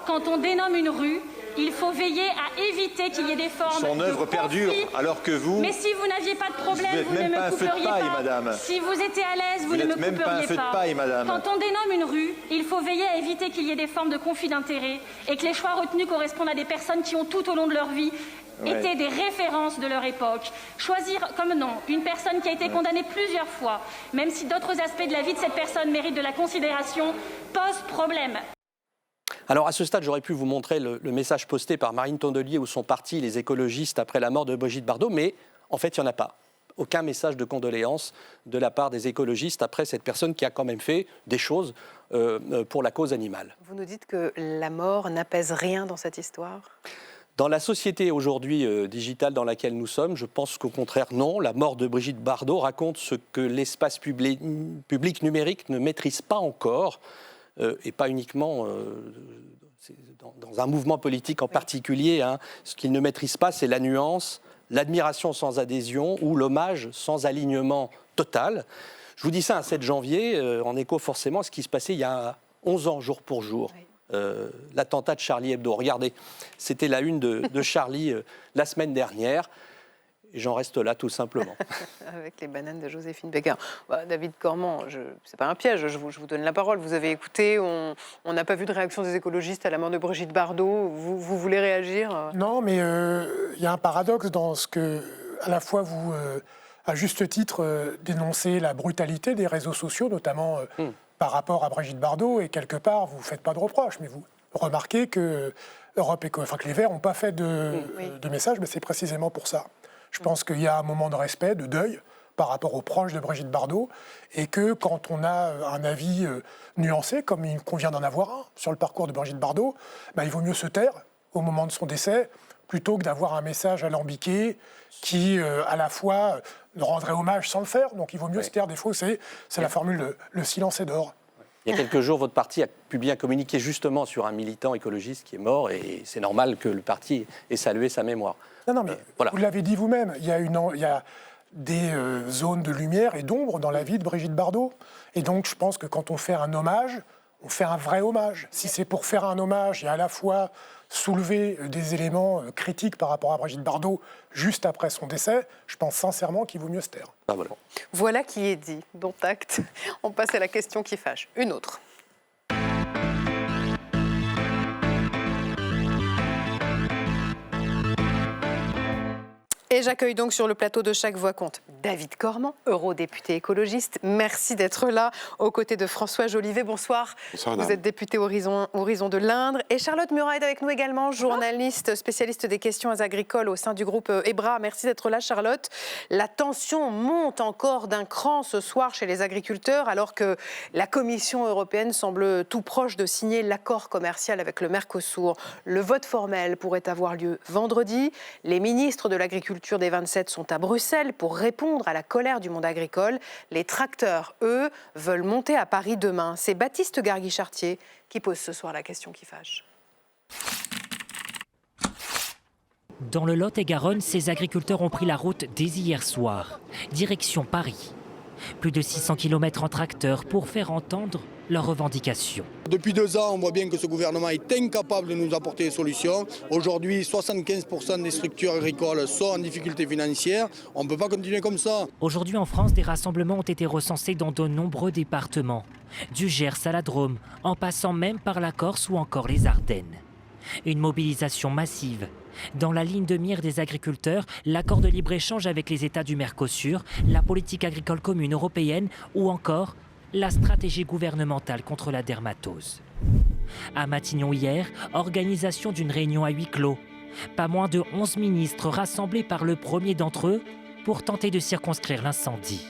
Quand on dénomme une rue, il faut veiller à éviter qu'il y ait des formes Son œuvre de perdure, conflit. alors que vous... Mais si vous n'aviez pas de problème, vous ne même pas me un feu de couperiez paille, pas. madame. Si vous étiez à l'aise, vous ne me n'êtes même pas un couperiez feu de paille, madame. Quand on dénomme une rue, il faut veiller à éviter qu'il y ait des formes de conflit d'intérêts et que les choix retenus correspondent à des personnes qui ont tout au long de leur vie étaient des références de leur époque. Choisir comme nom une personne qui a été condamnée plusieurs fois, même si d'autres aspects de la vie de cette personne méritent de la considération, pose problème. Alors à ce stade, j'aurais pu vous montrer le message posté par Marine Tondelier ou son parti, les écologistes, après la mort de Brigitte Bardot, mais en fait, il n'y en a pas. Aucun message de condoléances de la part des écologistes après cette personne qui a quand même fait des choses pour la cause animale. Vous nous dites que la mort n'apaise rien dans cette histoire ? Dans la société aujourd'hui digitale dans laquelle nous sommes, je pense qu'au contraire, non. La mort de Brigitte Bardot raconte ce que l'espace public numérique ne maîtrise pas encore, et pas uniquement dans un mouvement politique en particulier. Hein. Ce qu'il ne maîtrise pas, c'est la nuance, l'admiration sans adhésion ou l'hommage sans alignement total. Je vous dis ça un 7 janvier, en écho forcément à ce qui se passait il y a 11 ans, jour pour jour. L'attentat de Charlie Hebdo. Regardez, c'était la une de Charlie la semaine dernière. Et j'en reste là, tout simplement. Avec les bananes de Joséphine Baker. David Cormand, c'est pas un piège, je vous donne la parole. Vous avez écouté, on n'a pas vu de réaction des écologistes à la mort de Brigitte Bardot. Vous voulez réagir ? Non, mais il y a un paradoxe dans ce que, à la fois, vous, à juste titre, dénoncez la brutalité des réseaux sociaux, notamment par rapport à Brigitte Bardot, et quelque part, vous ne faites pas de reproches, mais vous remarquez que que les Verts n'ont pas fait de message, mais c'est précisément pour ça. Je pense qu'il y a un moment de respect, de deuil par rapport aux proches de Brigitte Bardot, et que quand on a un avis nuancé, comme il convient d'en avoir un sur le parcours de Brigitte Bardot, il vaut mieux se taire au moment de son décès, plutôt que d'avoir un message alambiqué qui, à la fois, rendrait hommage sans le faire. Donc il vaut mieux se taire. Des fois, c'est la formule le silence est d'or. Il y a quelques jours, votre parti a publié un communiqué justement sur un militant écologiste qui est mort, et c'est normal que le parti ait salué sa mémoire. Non, mais voilà. Vous l'avez dit vous-même, il y a des zones de lumière et d'ombre dans la vie de Brigitte Bardot. Et donc, je pense que quand on fait un hommage, on fait un vrai hommage. Si c'est pour faire un hommage et à la fois soulever des éléments critiques par rapport à Brigitte Bardot juste après son décès, je pense sincèrement qu'il vaut mieux se taire. Voilà qui est dit, dont acte. On passe à la question qui fâche. Une autre. Et j'accueille donc sur le plateau de Chaque Voix Compte David Cormand, eurodéputé écologiste. Merci d'être là aux côtés de François Jolivet. Bonsoir. Bonsoir, vous êtes député Horizon de l'Indre. Et Charlotte Murat est avec nous également, journaliste, spécialiste des questions agricoles au sein du groupe EBRA. Merci d'être là, Charlotte. La tension monte encore d'un cran ce soir chez les agriculteurs, alors que la Commission européenne semble tout proche de signer l'accord commercial avec le Mercosur. Le vote formel pourrait avoir lieu vendredi. Les ministres de l'Agriculture des 27 sont à Bruxelles pour répondre à la colère du monde agricole. Les tracteurs, eux, veulent monter à Paris demain. C'est Baptiste Garguy-Chartier qui pose ce soir la question qui fâche. Dans le Lot-et-Garonne, ces agriculteurs ont pris la route dès hier soir, direction Paris. Plus de 600 km en tracteur pour faire entendre leurs revendications. Depuis 2 ans, on voit bien que ce gouvernement est incapable de nous apporter des solutions. Aujourd'hui, 75% des structures agricoles sont en difficulté financière. On ne peut pas continuer comme ça. Aujourd'hui en France, des rassemblements ont été recensés dans de nombreux départements. Du Gers à la Drôme, en passant même par la Corse ou encore les Ardennes. Une mobilisation massive. Dans la ligne de mire des agriculteurs, l'accord de libre-échange avec les États du Mercosur, la politique agricole commune européenne ou encore la stratégie gouvernementale contre la dermatose. À Matignon hier, organisation d'une réunion à huis clos. Pas moins de 11 ministres rassemblés par le premier d'entre eux pour tenter de circonscrire l'incendie.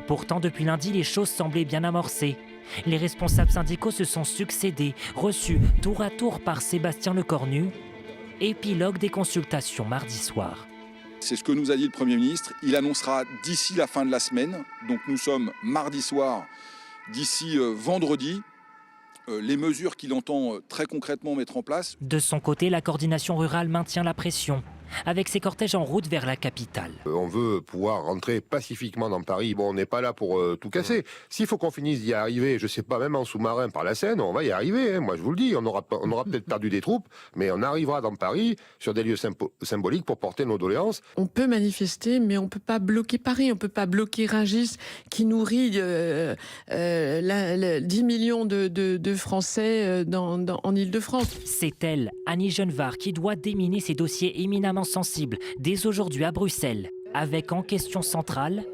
Pourtant, depuis lundi, les choses semblaient bien amorcées. Les responsables syndicaux se sont succédés, reçus tour à tour par Sébastien Lecornu. Épilogue des consultations mardi soir. C'est ce que nous a dit le Premier ministre. Il annoncera d'ici la fin de la semaine, donc nous sommes mardi soir, d'ici vendredi, les mesures qu'il entend très concrètement mettre en place. De son côté, la coordination rurale maintient la pression, avec ses cortèges en route vers la capitale. On veut pouvoir rentrer pacifiquement dans Paris. Bon, on n'est pas là pour tout casser. S'il faut qu'on finisse d'y arriver, je sais pas, même en sous-marin par la Seine, on va y arriver. Hein. Moi, je vous le dis, on aura peut-être perdu des troupes, mais on arrivera dans Paris, sur des lieux symboliques, pour porter nos doléances. On peut manifester, mais on peut pas bloquer Paris. On peut pas bloquer Rungis, qui nourrit 10 millions de Français en Île-de-France. C'est elle, Annie Genevard, qui doit déminer ces dossiers éminemment sensibles dès aujourd'hui à Bruxelles, avec en question centrale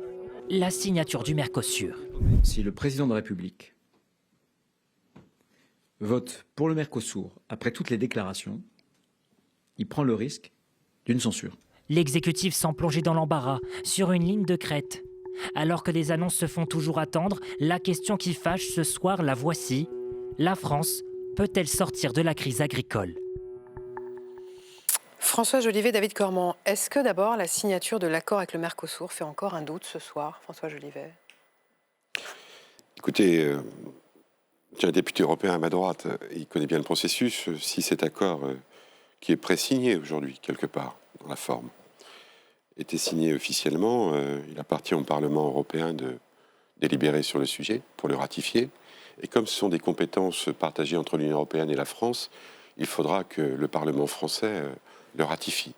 la signature du Mercosur. Si le président de la République vote pour le Mercosur après toutes les déclarations, il prend le risque d'une censure. L'exécutif semble plonger dans l'embarras, sur une ligne de crête. Alors que des annonces se font toujours attendre, la question qui fâche ce soir, la voici. La France peut-elle sortir de la crise agricole ? François Jolivet, David Cormand, est-ce que d'abord la signature de l'accord avec le Mercosur fait encore un doute ce soir, François Jolivet ? Écoutez, j'ai un député européen à ma droite, il connaît bien le processus. Si cet accord, qui est pré-signé aujourd'hui, quelque part, dans la forme, était signé officiellement, il appartient au Parlement européen de délibérer sur le sujet, pour le ratifier. Et comme ce sont des compétences partagées entre l'Union européenne et la France, il faudra que le Parlement français le ratifie.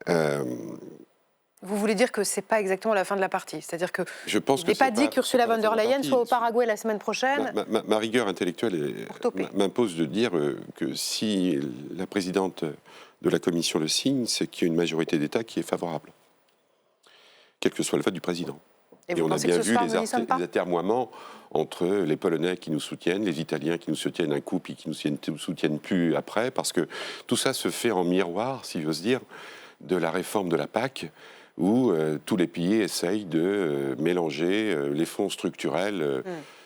Vous voulez dire que ce n'est pas exactement la fin de la partie ? C'est-à-dire que je pense il n'est pas dit qu'Ursula von der Leyen soit au Paraguay la semaine prochaine ? Ma rigueur intellectuelle m'impose de dire que si la présidente de la Commission le signe, c'est qu'il y a une majorité d'États qui est favorable, quel que soit le vote du président. Et on a bien vu les atermoiements entre les Polonais qui nous soutiennent, les Italiens qui nous soutiennent un coup, puis qui nous soutiennent plus après, parce que tout ça se fait en miroir, si j'ose dire, de la réforme de la PAC, où tous les pays essayent de mélanger les fonds structurels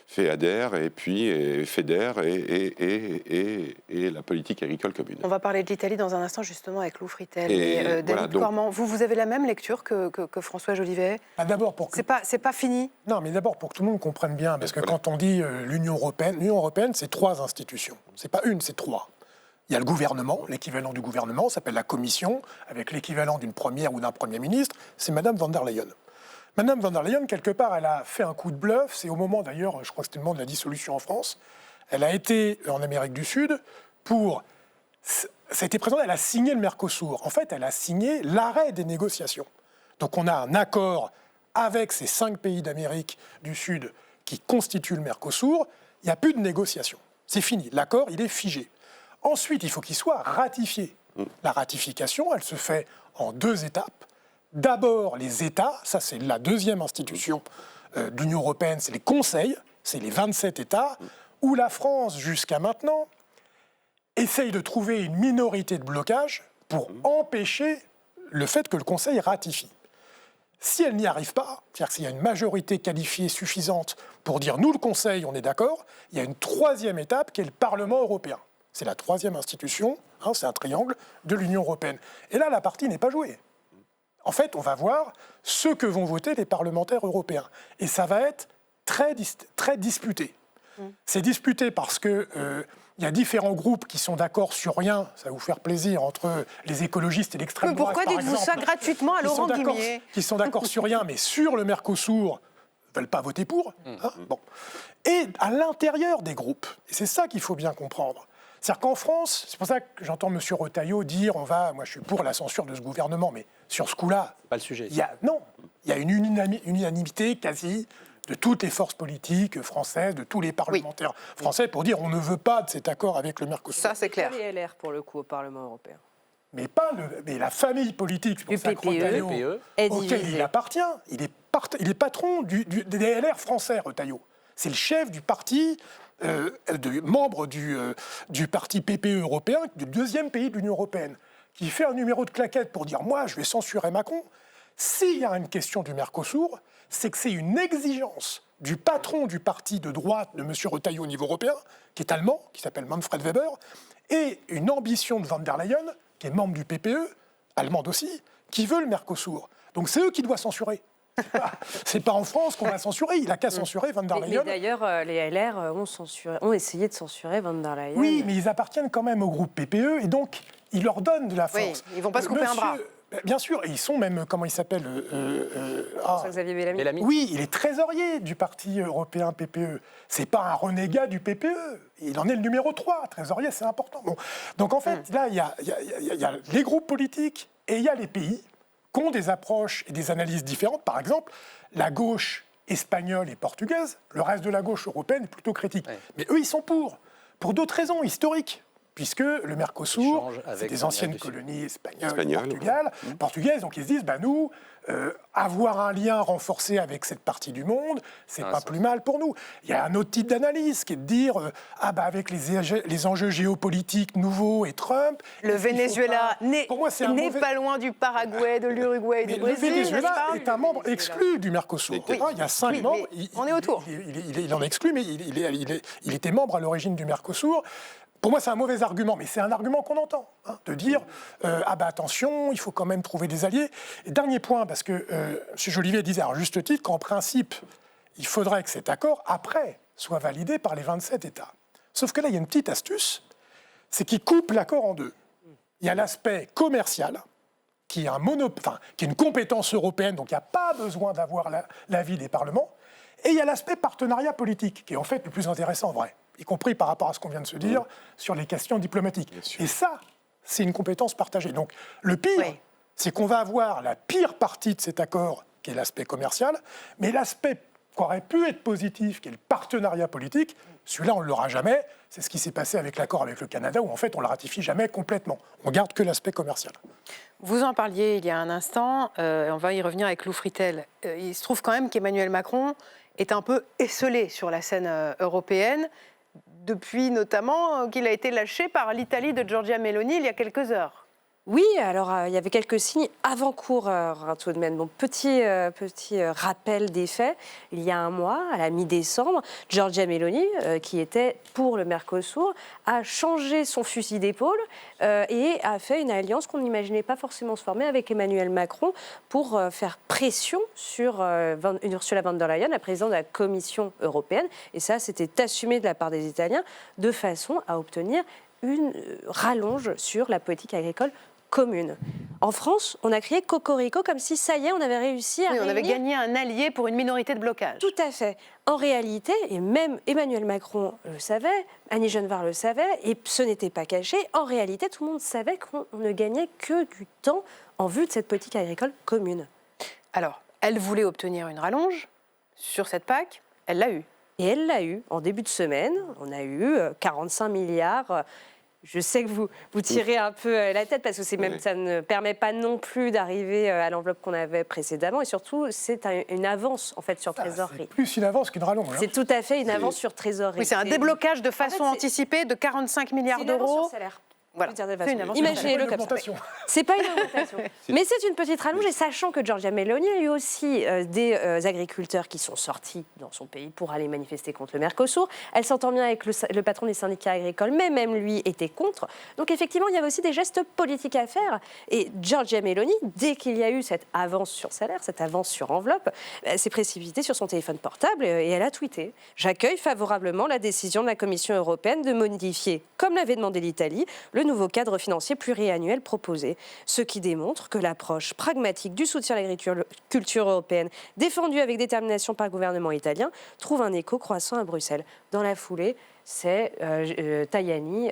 FEADER et puis FEDER et la politique agricole commune. On va parler de l'Italie dans un instant, justement, avec Lou Fritel. David Cormand, vous avez la même lecture que François Jolivet ? D'abord pour que... C'est pas fini ? Non, mais d'abord pour que tout le monde comprenne bien, parce que quand on dit l'Union européenne, c'est 3 institutions. C'est pas une, c'est 3. Il y a le gouvernement, l'équivalent du gouvernement, ça s'appelle la Commission, avec l'équivalent d'une première ou d'un Premier ministre, c'est Madame von der Leyen. Madame von der Leyen, quelque part, elle a fait un coup de bluff. C'est au moment, d'ailleurs, je crois que c'était le moment de la dissolution en France. Elle a été en Amérique du Sud pour... Ça a été présenté, elle a signé le Mercosur. En fait, elle a signé l'arrêt des négociations. Donc on a un accord avec ces 5 pays d'Amérique du Sud qui constituent le Mercosur. Il n'y a plus de négociations. C'est fini. L'accord, il est figé. Ensuite, il faut qu'il soit ratifié. La ratification, elle se fait en 2 étapes. D'abord, les États, ça c'est la deuxième institution de l'Union européenne, c'est les conseils, c'est les 27 États, où la France, jusqu'à maintenant, essaye de trouver une minorité de blocage pour empêcher le fait que le Conseil ratifie. Si elle n'y arrive pas, c'est-à-dire s'il y a une majorité qualifiée suffisante pour dire « nous, le Conseil, on est d'accord », il y a une 3e étape qui est le Parlement européen. C'est la 3e institution, c'est un triangle de l'Union européenne. Et là, la partie n'est pas jouée. En fait, on va voir ce que vont voter les parlementaires européens. Et ça va être très disputé. C'est disputé parce qu'il y a différents groupes qui sont d'accord sur rien, ça va vous faire plaisir, entre les écologistes et l'extrême droite, pourquoi dites-vous ça gratuitement à Laurent Guimier ? Qui sont d'accord sur rien, mais sur le Mercosur, ne veulent pas voter pour. Bon. Et à l'intérieur des groupes, et c'est ça qu'il faut bien comprendre, c'est-à-dire qu'en France, c'est pour ça que j'entends M. Retailleau dire moi je suis pour la censure de ce gouvernement, mais sur ce coup-là, pas le sujet. Il y a une unanimité quasi de toutes les forces politiques françaises, de tous les parlementaires français pour dire on ne veut pas de cet accord avec le Mercosur. Ça c'est clair. Les LR pour le coup au Parlement européen. Mais la famille politique, c'est pour ça que Retailleau, auquel il appartient, il est patron des LR français, Retailleau. C'est le chef du parti. Membre du parti PPE européen, du 2e pays de l'Union européenne, qui fait un numéro de claquette pour dire « moi, je vais censurer Macron », s'il y a une question du Mercosur, c'est que c'est une exigence du patron du parti de droite de M. Retailleau au niveau européen, qui est allemand, qui s'appelle Manfred Weber, et une ambition de von der Leyen, qui est membre du PPE, allemande aussi, qui veut le Mercosur. Donc c'est eux qui doivent censurer. C'est pas en France qu'on va censurer, il n'a qu'à censurer von der Leyen. Mais d'ailleurs, les LR ont essayé de censurer von der Leyen. Oui, mais ils appartiennent quand même au groupe PPE, et donc ils leur donnent de la force. Oui, ils ne vont pas se couper un bras. Bien sûr, et ils sont même, comment il s'appelle François-Xavier Bellamy. Oui, il est trésorier du parti européen PPE. C'est pas un renégat du PPE. Il en est le numéro 3. Trésorier, c'est important. Bon. Donc en fait, là, il y a les groupes politiques et il y a les pays qui ont des approches et des analyses différentes. Par exemple, la gauche espagnole et portugaise, le reste de la gauche européenne est plutôt critique. Ouais. Mais eux, ils sont pour d'autres raisons historiques. Puisque le Mercosur, c'est des anciennes colonies espagnoles, portugaises, donc ils se disent, nous, avoir un lien renforcé avec cette partie du monde, c'est pas plus mal pour nous. Il y a un autre type d'analyse qui est de dire, avec les enjeux géopolitiques nouveaux et Trump... Le Venezuela n'est pas loin du Paraguay, de l'Uruguay et du Brésil. Le Venezuela est un membre exclu du Mercosur. Il y a 5 membres. On est autour. Il en est exclu, mais il était membre à l'origine du Mercosur. Pour moi, c'est un mauvais argument, mais c'est un argument qu'on entend, de dire attention, il faut quand même trouver des alliés. Et dernier point, parce que M. Jolivet disait à juste titre qu'en principe, il faudrait que cet accord, après, soit validé par les 27 États. Sauf que là, il y a une petite astuce, c'est qu'il coupe l'accord en deux. Il y a l'aspect commercial, qui est, qui est une compétence européenne, donc il n'y a pas besoin d'avoir l'avis des parlements, et il y a l'aspect partenariat politique, qui est en fait le plus intéressant en vrai, y compris par rapport à ce qu'on vient de se dire sur les questions diplomatiques. Et ça, c'est une compétence partagée. Donc le pire, c'est qu'on va avoir la pire partie de cet accord, qui est l'aspect commercial, mais l'aspect qui aurait pu être positif, qui est le partenariat politique, celui-là, on ne l'aura jamais. C'est ce qui s'est passé avec l'accord avec le Canada, où en fait, on ne le ratifie jamais complètement. On garde que l'aspect commercial. Vous en parliez il y a un instant, on va y revenir avec Lou Fritel. Il se trouve quand même qu'Emmanuel Macron est un peu esselé sur la scène européenne, depuis notamment qu'il a été lâché par l'Italie de Giorgia Meloni il y a quelques heures. Oui, alors il y avait quelques signes avant-coureurs tout de même. Bon, petit rappel des faits. Il y a un mois, à la mi-décembre, Giorgia Meloni, qui était pour le Mercosur, a changé son fusil d'épaule et a fait une alliance qu'on n'imaginait pas forcément se former avec Emmanuel Macron pour faire pression sur Ursula von der Leyen, la présidente de la Commission européenne. Et ça, c'était assumé de la part des Italiens de façon à obtenir une rallonge sur la politique agricole commune. En France, on a créé Cocorico comme si, ça y est, on avait réussi à on avait gagné un allié pour une minorité de blocage. Tout à fait. En réalité, et même Emmanuel Macron le savait, Annie Genevard le savait, et ce n'était pas caché, en réalité, tout le monde savait qu'on ne gagnait que du temps en vue de cette politique agricole commune. Alors, elle voulait obtenir une rallonge sur cette PAC, elle l'a eue. Et elle l'a eu en début de semaine. On a eu 45 milliards. Je sais que vous tirez un peu la tête parce que ça ne permet pas non plus d'arriver à l'enveloppe qu'on avait précédemment. Et surtout, c'est une avance en fait sur trésorerie. C'est plus une avance qu'une rallonge. C'est tout à fait une avance sur trésorerie. Oui, c'est un déblocage de façon anticipée de 45 milliards d'euros. C'est une avance sur salaire. Voilà. Imaginez-le comme ça. C'est pas une augmentation. Mais c'est une petite rallonge, et sachant que Giorgia Meloni a eu aussi des agriculteurs qui sont sortis dans son pays pour aller manifester contre le Mercosur. Elle s'entend bien avec le patron des syndicats agricoles, mais même lui était contre. Donc effectivement, il y avait aussi des gestes politiques à faire. Et Giorgia Meloni, dès qu'il y a eu cette avance sur salaire, cette avance sur enveloppe, s'est précipitée sur son téléphone portable et elle a tweeté « J'accueille favorablement la décision de la Commission européenne de modifier, comme l'avait demandé l'Italie, le nouveau cadre financier pluriannuel proposé, ce qui démontre que l'approche pragmatique du soutien à l'agriculture européenne, défendue avec détermination par le gouvernement italien, trouve un écho croissant à Bruxelles. » Dans la foulée, c'est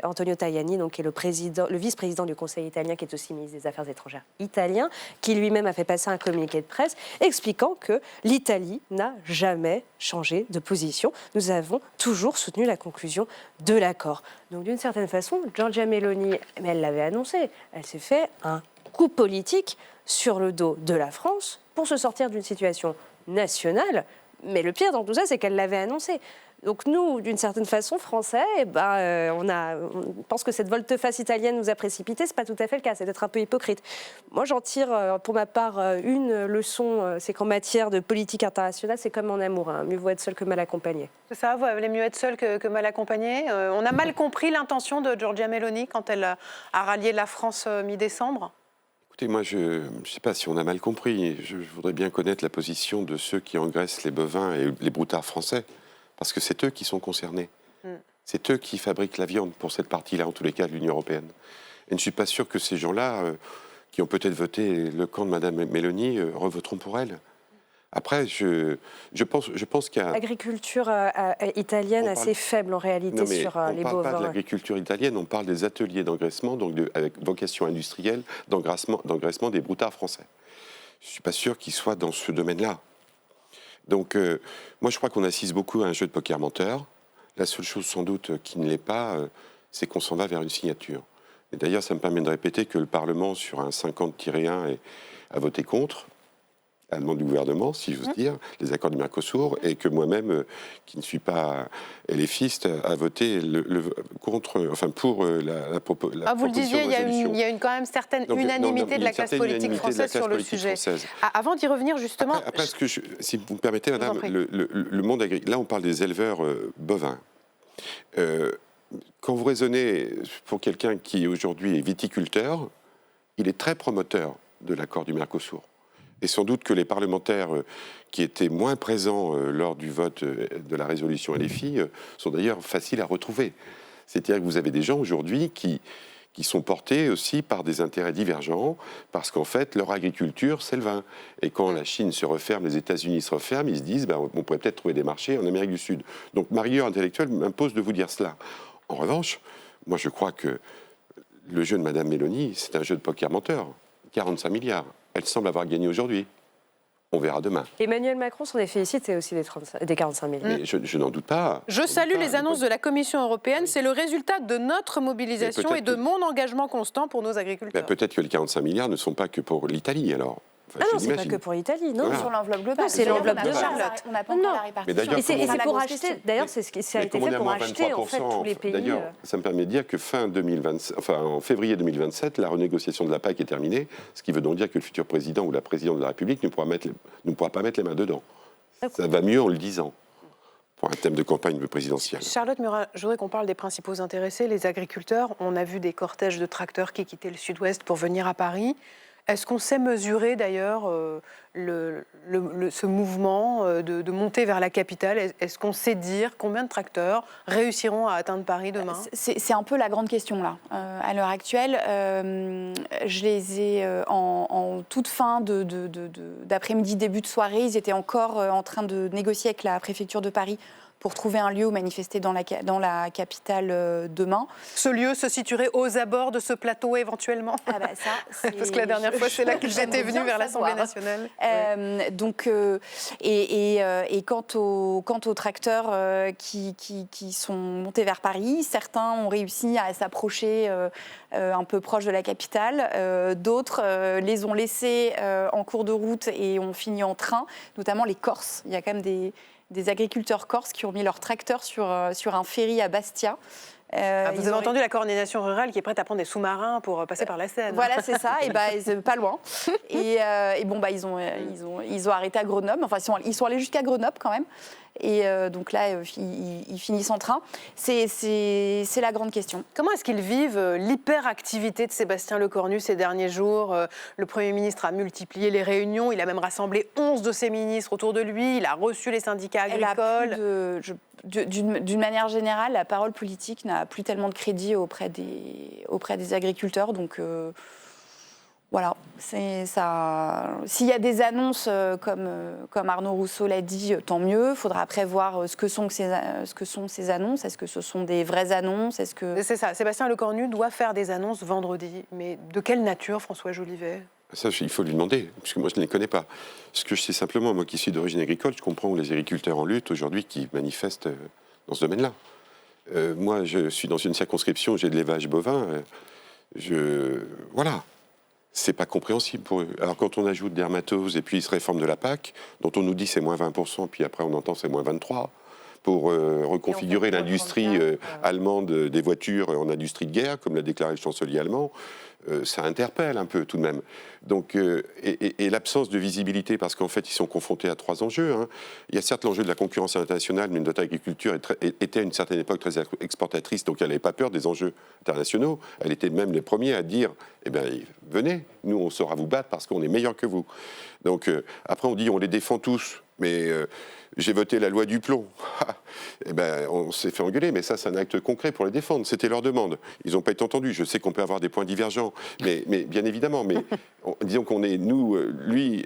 Antonio Tajani, donc, qui est le vice-président du Conseil italien, qui est aussi ministre des Affaires étrangères italien, qui lui-même a fait passer un communiqué de presse expliquant que l'Italie n'a jamais changé de position. Nous avons toujours soutenu la conclusion de l'accord. Donc d'une certaine façon, Giorgia Meloni, mais elle l'avait annoncé, elle s'est fait un coup politique sur le dos de la France pour se sortir d'une situation nationale Mais le pire dans tout ça, c'est qu'elle l'avait annoncé. Donc nous, d'une certaine façon, Français, on pense que cette volte-face italienne nous a précipités. C'est pas tout à fait le cas, c'est d'être un peu hypocrite. Moi, j'en tire pour ma part une leçon, c'est qu'en matière de politique internationale, c'est comme en amour, hein. Mieux vaut être seul que mal accompagné. C'est ça, vous valez mieux être seul que mal accompagné. On a mal compris l'intention de Giorgia Meloni quand elle a rallié la France mi-décembre. Écoutez, moi, je ne sais pas si on a mal compris. Je voudrais bien connaître la position de ceux qui engraissent les bovins et les broutards français. Parce que c'est eux qui sont concernés. C'est eux qui fabriquent la viande pour cette partie-là, en tous les cas, de l'Union européenne. Et je ne suis pas sûr que ces gens-là, qui ont peut-être voté le camp de Mme Meloni, revoteront pour elle. Après, je pense qu'il y a... L'agriculture italienne assez faible en réalité sur les bovins. On ne parle pas de l'agriculture italienne, on parle des ateliers d'engraissement, donc avec vocation industrielle d'engraissement des broutards français. Je ne suis pas sûr qu'ils soient dans ce domaine-là. Donc, moi, je crois qu'on assiste beaucoup à un jeu de poker menteur. La seule chose, sans doute, qui ne l'est pas, c'est qu'on s'en va vers une signature. Et d'ailleurs, ça me permet de répéter que le Parlement, sur un 50-1, a voté contre, à la demande du gouvernement, si j'ose dire, les accords du Mercosur, et que moi-même, qui ne suis pas LFiste, a voté pour la proposition vous le disiez, de résolution. il y a quand même certaine unanimité de la classe politique française sur le sujet. Avant d'y revenir, justement... Après, si vous me permettez, madame, le monde agricole, là, on parle des éleveurs bovins. Quand vous raisonnez pour quelqu'un qui, aujourd'hui, est viticulteur, il est très promoteur de l'accord du Mercosur. Et sans doute que les parlementaires qui étaient moins présents lors du vote de la résolution LFI sont d'ailleurs faciles à retrouver. C'est-à-dire que vous avez des gens aujourd'hui qui sont portés aussi par des intérêts divergents, parce qu'en fait, leur agriculture, c'est le vin. Et quand la Chine se referme, les États-Unis se referment, ils se disent on pourrait peut-être trouver des marchés en Amérique du Sud. Donc ma rigueur intellectuelle m'impose de vous dire cela. En revanche, moi je crois que le jeu de Mme Meloni, c'est un jeu de poker menteur. 45 milliards. Elle semble avoir gagné aujourd'hui. On verra demain. Emmanuel Macron s'en est félicité aussi des 45 000. Mais je n'en doute pas. Je salue les annonces de la Commission européenne. C'est le résultat de notre mobilisation et de mon engagement constant pour nos agriculteurs. Peut-être que les 45 milliards ne sont pas que pour l'Italie, alors. Enfin, non, c'est pas que pour l'Italie, non. Sur l'enveloppe globale. C'est l'enveloppe de Charlotte. On n'a pas encore la répartition. Et c'est pour acheter, d'ailleurs, c'est ce qui a été fait pour acheter en fait tous les pays. D'ailleurs, ça me permet de dire que en février 2027, la renégociation de la PAC est terminée, ce qui veut donc dire que le futur président ou la présidente de la République ne pourra pas mettre les mains dedans. Ça va mieux en le disant, pour un thème de campagne présidentielle. Charlotte Murat, je voudrais qu'on parle des principaux intéressés, les agriculteurs. On a vu des cortèges de tracteurs qui quittaient le sud-ouest pour venir à Paris. Est-ce qu'on sait mesurer d'ailleurs ce mouvement de monter vers la capitale? Est-ce qu'on sait dire combien de tracteurs réussiront à atteindre Paris demain? C'est un peu la grande question là. À l'heure actuelle, je les ai en toute fin d'après-midi, début de soirée, ils étaient encore en train de négocier avec la préfecture de Paris pour trouver un lieu où manifester dans la capitale demain. Ce lieu se situerait aux abords de ce plateau éventuellement? Parce que la dernière fois, c'est là qu'ils étaient venus vers l'Assemblée nationale. Donc, et quant aux tracteurs qui sont montés vers Paris, certains ont réussi à s'approcher un peu proche de la capitale, d'autres les ont laissés en cours de route et ont fini en train, notamment les Corses. Il y a quand même des agriculteurs corses qui ont mis leur tracteur sur un ferry à Bastia. Vous avez entendu la coordination rurale qui est prête à prendre des sous-marins pour passer par la Seine. Voilà, c'est ça, et pas loin. Et bon, ils ont arrêté à Grenoble, enfin ils sont allés jusqu'à Grenoble quand même. Et donc là, ils finissent en train. C'est la grande question. Comment est-ce qu'ils vivent l'hyperactivité de Sébastien Lecornu ces derniers jours? Le Premier ministre a multiplié les réunions, il a même rassemblé 11 de ses ministres autour de lui, il a reçu les syndicats agricoles. D'une manière générale, la parole politique n'a plus tellement de crédit auprès des agriculteurs, donc voilà, c'est ça. S'il y a des annonces comme Arnaud Rousseau l'a dit, tant mieux. Il faudra après voir ce que sont ces annonces. Est-ce que ce sont des vraies annonces? C'est ça. Sébastien Lecornu doit faire des annonces vendredi. Mais de quelle nature, François Jolivet? Ça, il faut lui demander, parce que moi, je ne les connais pas. Ce que je sais simplement, moi qui suis d'origine agricole, je comprends les agriculteurs en lutte aujourd'hui qui manifestent dans ce domaine-là. Moi, je suis dans une circonscription, j'ai de l'élevage bovin. Voilà. c'est pas compréhensible pour eux. Alors quand on ajoute dermatose et puis cette réforme de la PAC, dont on nous dit c'est moins 20%, puis après on entend c'est moins 23%, pour reconfigurer l'industrie allemande des voitures en industrie de guerre, comme l'a déclaré le chancelier allemand, ça interpelle un peu tout de même. Donc, et l'absence de visibilité, parce qu'en fait, ils sont confrontés à 3 enjeux. Hein. Il y a certes l'enjeu de la concurrence internationale, mais notre agriculture était à une certaine époque très exportatrice, donc elle n'avait pas peur des enjeux internationaux. Elle était même les premiers à dire, eh bien, venez, nous, on saura vous battre parce qu'on est meilleur que vous. Donc, après, on dit, on les défend tous, mais... j'ai voté la loi du plomb. Eh ben, on s'est fait engueuler, mais ça, c'est un acte concret pour les défendre. C'était leur demande. Ils n'ont pas été entendus. Je sais qu'on peut avoir des points divergents, mais bien évidemment. Mais disons qu'on est, nous, l'Union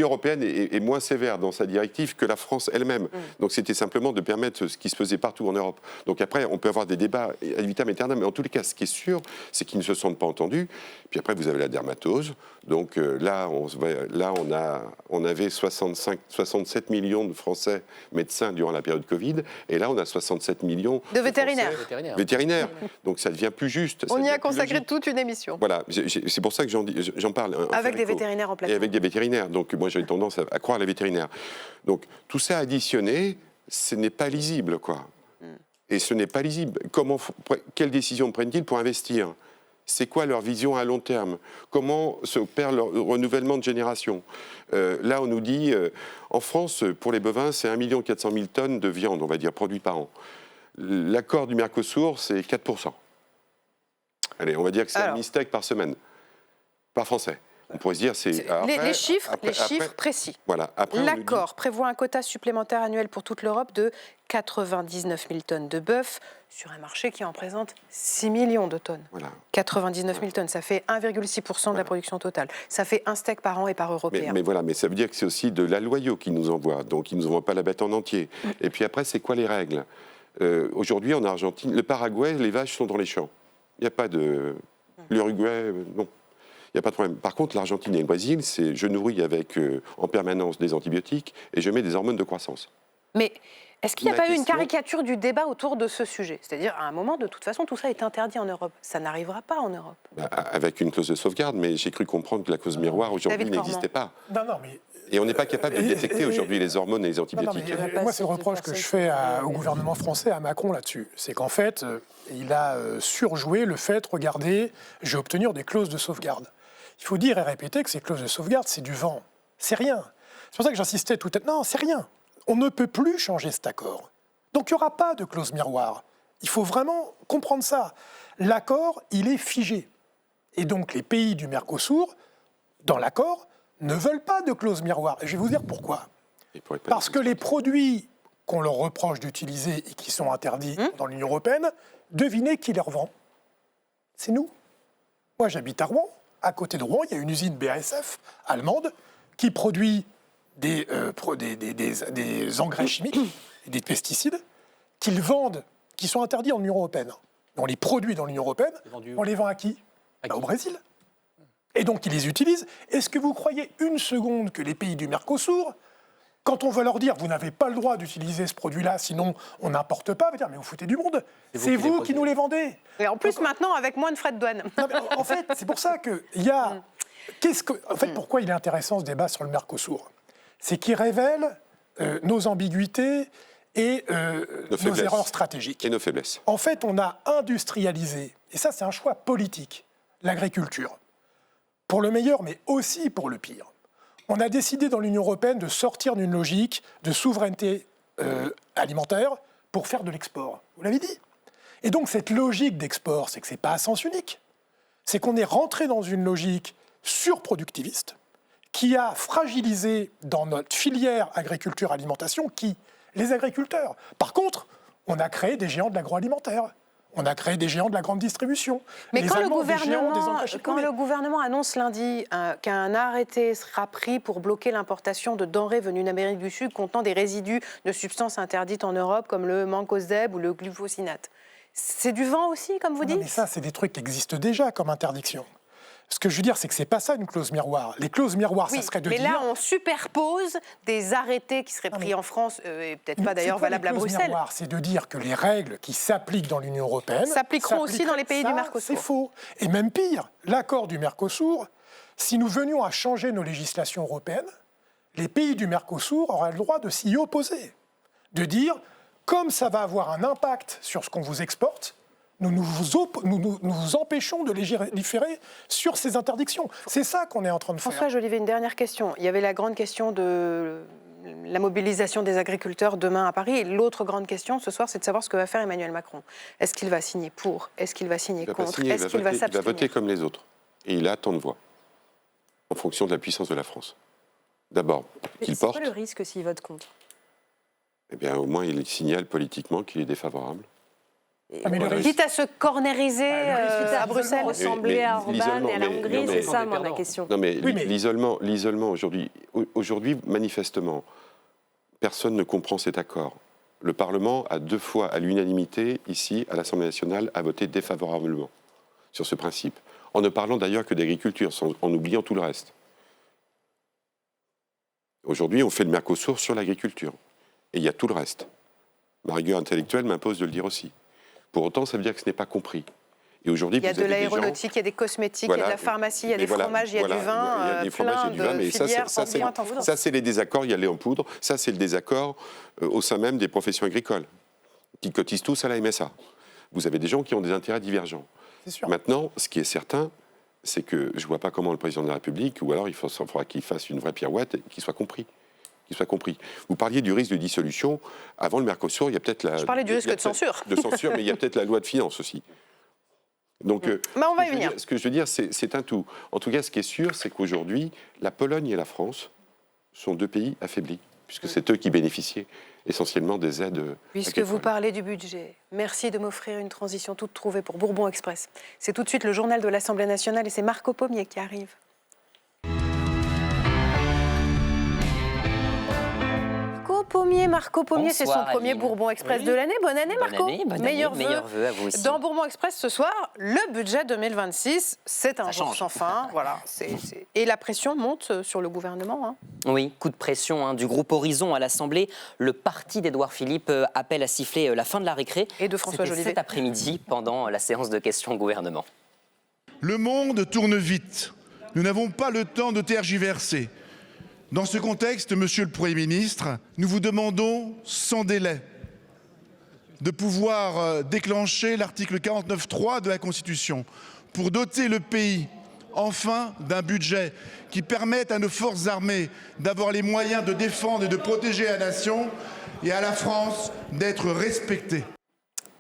européenne est moins sévère dans sa directive que la France elle-même. Donc c'était simplement de permettre ce qui se faisait partout en Europe. Donc après, on peut avoir des débats ad vitam aeternam, mais en tous les cas, ce qui est sûr, c'est qu'ils ne se sentent pas entendus. Puis après, vous avez la dermatose. Donc là, on avait 67 millions de Français médecins durant la période Covid, et là, on a 67 millions de vétérinaires. Vétérinaires. Donc ça devient plus juste. On y a consacré toute une émission. Voilà, c'est pour ça que j'en parle. Avec des vétérinaires en plateau. Et avec des vétérinaires. Donc moi, j'ai tendance à croire les vétérinaires. Donc tout ça additionné, ce n'est pas lisible, quoi. Et ce n'est pas lisible. Quelles décisions prennent-ils pour investir ? C'est quoi leur vision à long terme? Comment s'opère le renouvellement de génération? Là, on nous dit, en France, pour les bovins, c'est 1 400 000 tonnes de viande, on va dire, produits par an. L'accord du Mercosur, c'est 4%. Allez, on va dire que c'est un demi-steak par semaine, par Français. On pourrait se dire, c'est... Les chiffres précis. Voilà. L'accord prévoit un quota supplémentaire annuel pour toute l'Europe de 99 000 tonnes de bœuf sur un marché qui en présente 6 millions de tonnes. Voilà. 99 000 tonnes, ça fait 1,6% de la production totale. Ça fait un steak par an et par Européen. Mais ça veut dire que c'est aussi de l'aloyau qu'ils nous envoient. Donc, ils ne nous envoient pas la bête en entier. Et puis après, c'est quoi les règles? Aujourd'hui, en Argentine, le Paraguay, les vaches sont dans les champs. Il n'y a pas de... L'Uruguay, non. Il n'y a pas de problème. Par contre, l'Argentine et le Brésil, c'est je nourris avec en permanence des antibiotiques et je mets des hormones de croissance. Mais est-ce qu'il n'y a pas eu une caricature du débat autour de ce sujet? C'est-à-dire, à un moment, de toute façon, tout ça est interdit en Europe. Ça n'arrivera pas en Europe. Avec une clause de sauvegarde, mais j'ai cru comprendre que la clause miroir aujourd'hui n'existait pas. Non, mais... Et on n'est pas capable de détecter aujourd'hui les hormones et les antibiotiques. Moi, c'est le reproche que je fais au gouvernement français, à Macron là-dessus. C'est qu'en fait, il a surjoué le fait, regardez, je vais obtenir des clauses de sauvegarde. Il faut dire et répéter que ces clauses de sauvegarde, c'est du vent. C'est rien. C'est pour ça que j'insistais tout à l'heure. Non, c'est rien. On ne peut plus changer cet accord. Donc, il n'y aura pas de clause miroir. Il faut vraiment comprendre ça. L'accord, il est figé. Et donc, les pays du Mercosur, dans l'accord, ne veulent pas de clause miroir. Et je vais vous dire pourquoi. Parce que les produits qu'on leur reproche d'utiliser et qui sont interdits dans l'Union européenne, devinez qui les revend? C'est nous. Moi, j'habite à Rouen. À côté de Rouen, il y a une usine BASF allemande qui produit des engrais chimiques, des pesticides, qu'ils vendent, qui sont interdits en Union européenne. On les produit dans l'Union européenne, on les vend à qui? Au Brésil. Et donc, ils les utilisent. Est-ce que vous croyez une seconde que les pays du Mercosur, quand on veut leur dire « vous n'avez pas le droit d'utiliser ce produit-là, sinon on n'importe pas », va dire « mais vous foutez du monde, c'est vous qui nous les vendez ». Et en plus, maintenant, avec moins de frais de douane. Non, en fait, c'est pour ça qu'il y a... En fait, pourquoi il est intéressant ce débat sur le Mercosur? C'est qu'il révèle nos ambiguïtés et nos erreurs stratégiques. Et nos faiblesses. En fait, on a industrialisé, et ça c'est un choix politique, l'agriculture. Pour le meilleur, mais aussi pour le pire. On a décidé dans l'Union européenne de sortir d'une logique de souveraineté alimentaire pour faire de l'export. Vous l'avez dit. Et donc cette logique d'export, c'est que ce n'est pas à sens unique. C'est qu'on est rentré dans une logique surproductiviste qui a fragilisé dans notre filière agriculture-alimentation les agriculteurs. Par contre, on a créé des géants de l'agroalimentaire. On a créé des géants de la grande distribution. Mais quand le gouvernement annonce lundi qu'un arrêté sera pris pour bloquer l'importation de denrées venues d'Amérique du Sud contenant des résidus de substances interdites en Europe, comme le mancozeb ou le glufosinate, c'est du vent aussi, comme vous dites? Mais ça, c'est des trucs qui existent déjà comme interdiction. Ce que je veux dire, c'est que c'est pas ça une clause miroir. Les clauses miroirs, ça serait de dire... Mais là, on superpose des arrêtés qui seraient pris en France, et peut-être pas d'ailleurs valables à Bruxelles. C'est de dire que les règles qui s'appliquent dans l'Union européenne... s'appliqueront aussi dans les pays du Mercosur. C'est faux. Et même pire, l'accord du Mercosur Si nous venions à changer nos législations européennes, les pays du Mercosur auraient le droit de s'y opposer, de dire, comme ça va avoir un impact sur ce qu'on vous exporte, nous vous empêchons de légiférer sur ces interdictions. C'est ça qu'on est en train de faire. François Jolivet, une dernière question. Il y avait la grande question de la mobilisation des agriculteurs demain à Paris. Et l'autre grande question ce soir, c'est de savoir ce que va faire Emmanuel Macron. Est-ce qu'il va signer pour? Est-ce qu'il va signer contre? Est-ce qu'il va s'abstenir? Il va voter comme les autres. Et il a tant de voix, en fonction de la puissance de la France. D'abord, qu'il porte. C'est quoi le risque s'il vote contre? Eh bien, au moins, il signale politiquement qu'il est défavorable. Quitte à se cornériser à Bruxelles. Ressembler à Orban et à la Hongrie, c'est ça, moi, ma question. Non, mais l'isolement aujourd'hui, manifestement, personne ne comprend cet accord. Le Parlement a 2 fois, à l'unanimité, ici, à l'Assemblée nationale, a voté défavorablement sur ce principe. En ne parlant d'ailleurs que d'agriculture, en oubliant tout le reste. Aujourd'hui, on fait le Mercosur sur l'agriculture. Et il y a tout le reste. Ma rigueur intellectuelle m'impose de le dire aussi. Pour autant, ça veut dire que ce n'est pas compris. Et aujourd'hui, il y a de l'aéronautique, il y a des cosmétiques, il y a de la pharmacie, il y a des fromages, il y a du vin, il y a des fromages, il y a du vin, mais ça, c'est les désaccords, il y a les en poudre. Ça, c'est le désaccord au sein même des professions agricoles, qui cotisent tous à la MSA. Vous avez des gens qui ont des intérêts divergents. Maintenant, ce qui est certain, c'est que je ne vois pas comment le président de la République, ou alors il faudra qu'il fasse une vraie pirouette, qu'il soit compris. Vous parliez du risque de dissolution. Avant le Mercosur, il y a peut-être la... Je parlais du risque de censure. De censure, mais il y a peut-être la loi de finances aussi. Donc, mais on va y venir. Ce que je veux dire, c'est un tout. En tout cas, ce qui est sûr, c'est qu'aujourd'hui, la Pologne et la France sont 2 pays affaiblis, puisque c'est eux qui bénéficiaient essentiellement des aides. Puisque vous parlez du budget, merci de m'offrir une transition toute trouvée pour Bourbon Express. C'est tout de suite le journal de l'Assemblée nationale et c'est Marco Pommier qui arrive. Marco Pommier, c'est son premier Bourbon Express de l'année. Bonne année, Marco. Meilleurs vœux à vous aussi. Dans Bourbon Express ce soir, le budget 2026, c'est un jour sans fin. Voilà, Et la pression monte sur le gouvernement. Hein. Oui, coup de pression du groupe Horizon à l'Assemblée. Le parti d'Édouard Philippe appelle à siffler la fin de la récré. Et de François Jolivet. Cet après-midi, pendant la séance de questions au gouvernement. Le monde tourne vite. Nous n'avons pas le temps de tergiverser. Dans ce contexte, Monsieur le Premier ministre, nous vous demandons sans délai de pouvoir déclencher l'article 49.3 de la Constitution pour doter le pays enfin d'un budget qui permette à nos forces armées d'avoir les moyens de défendre et de protéger la nation et à la France d'être respectée.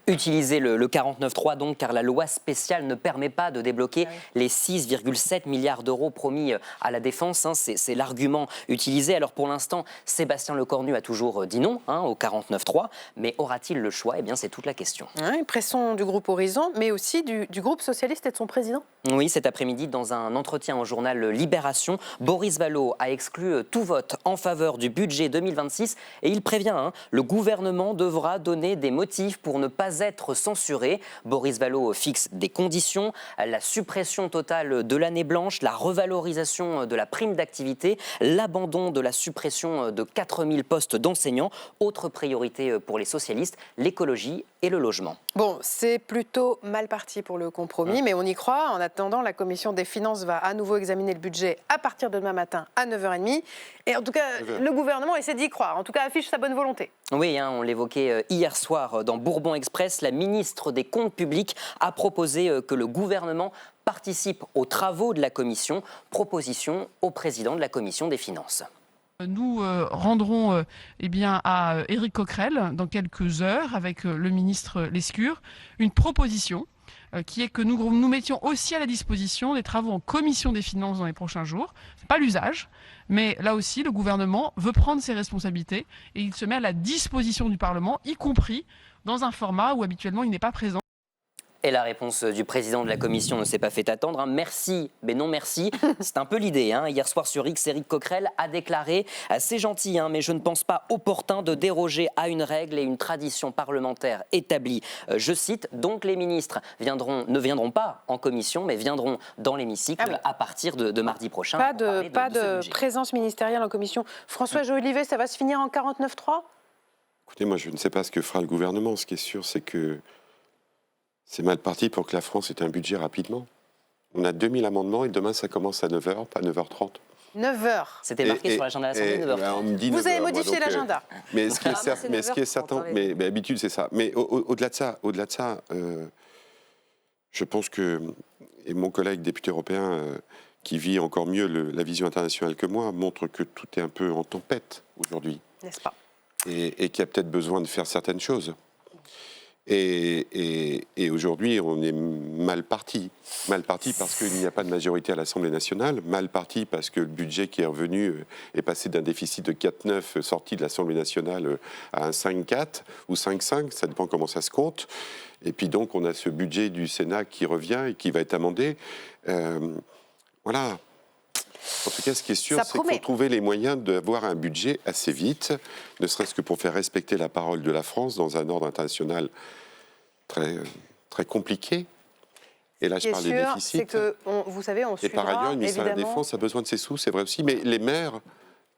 Utiliser le 49.3 donc, car la loi spéciale ne permet pas de débloquer les 6,7 milliards d'euros promis à la défense. C'est l'argument utilisé. Alors pour l'instant, Sébastien Lecornu a toujours dit non au 49.3, mais aura-t-il le choix? Eh bien, c'est toute la question. Pression du groupe Horizon, mais aussi du groupe socialiste et de son président. Oui, cet après-midi, dans un entretien au journal Libération, Boris Vallaud a exclu tout vote en faveur du budget 2026 et il prévient, le gouvernement devra donner des motifs pour ne pas être censuré. Boris Vallaud fixe des conditions, la suppression totale de l'année blanche, la revalorisation de la prime d'activité, l'abandon de la suppression de 4000 postes d'enseignants. Autre priorité pour les socialistes, l'écologie et le logement. Bon, c'est plutôt mal parti pour le compromis, mais on y croit. En attendant, la Commission des finances va à nouveau examiner le budget à partir de demain matin à 9h30. Et en tout cas, le gouvernement essaie d'y croire. En tout cas, affiche sa bonne volonté. Oui, on l'évoquait hier soir dans Bourbon Express. La ministre des Comptes publics a proposé que le gouvernement participe aux travaux de la commission. Proposition au président de la Commission des finances. Nous rendrons à Éric Coquerel dans quelques heures avec le ministre Lescure une proposition qui est que nous mettions aussi à la disposition des travaux en commission des finances dans les prochains jours. Ce n'est pas l'usage, mais là aussi le gouvernement veut prendre ses responsabilités et il se met à la disposition du Parlement, y compris dans un format où habituellement il n'est pas présent. Et la réponse du président de la commission ne s'est pas fait attendre. Merci, mais non merci. C'est un peu l'idée. Hier soir sur X, Éric Coquerel a déclaré « C'est gentil, mais je ne pense pas opportun de déroger à une règle et une tradition parlementaire établie. » Je cite, donc les ministres ne viendront pas en commission, mais viendront dans l'hémicycle à partir de mardi prochain. Pas de présence ministérielle en commission. François Jolivet, ça va se finir en 49.3 ? Écoutez, moi je ne sais pas ce que fera le gouvernement. Ce qui est sûr, c'est que c'est mal parti pour que la France ait un budget rapidement. On a 2000 amendements et demain, ça commence à 9h, pas 9h30. 9h. C'était marqué sur l'agenda de l'Assemblée, 9h30. On me dit Vous 9h, avez modifié l'agenda. Mais ce qui est certain, mais d'habitude, c'est ça. Mais au-delà de ça, je pense que, et mon collègue député européen, qui vit encore mieux la vision internationale que moi, montre que tout est un peu en tempête aujourd'hui. N'est-ce pas? Et qu'il y a peut-être besoin de faire certaines choses. Et aujourd'hui, on est mal parti. Mal parti parce qu'il n'y a pas de majorité à l'Assemblée nationale. Mal parti parce que le budget qui est revenu est passé d'un déficit de 4,9 sorti de l'Assemblée nationale à un 5,4 ou 5,5. Ça dépend comment ça se compte. Et puis donc, on a ce budget du Sénat qui revient et qui va être amendé. Voilà. En tout cas, ce qui est sûr, c'est qu'il faut trouver les moyens d'avoir un budget assez vite, ne serait-ce que pour faire respecter la parole de la France dans un ordre international très, très compliqué. Et là, je parle des déficits. C'est que, vous savez, on suivra, et par ailleurs, le ministère de la évidemment... Défense a besoin de ses sous, c'est vrai aussi. Mais les maires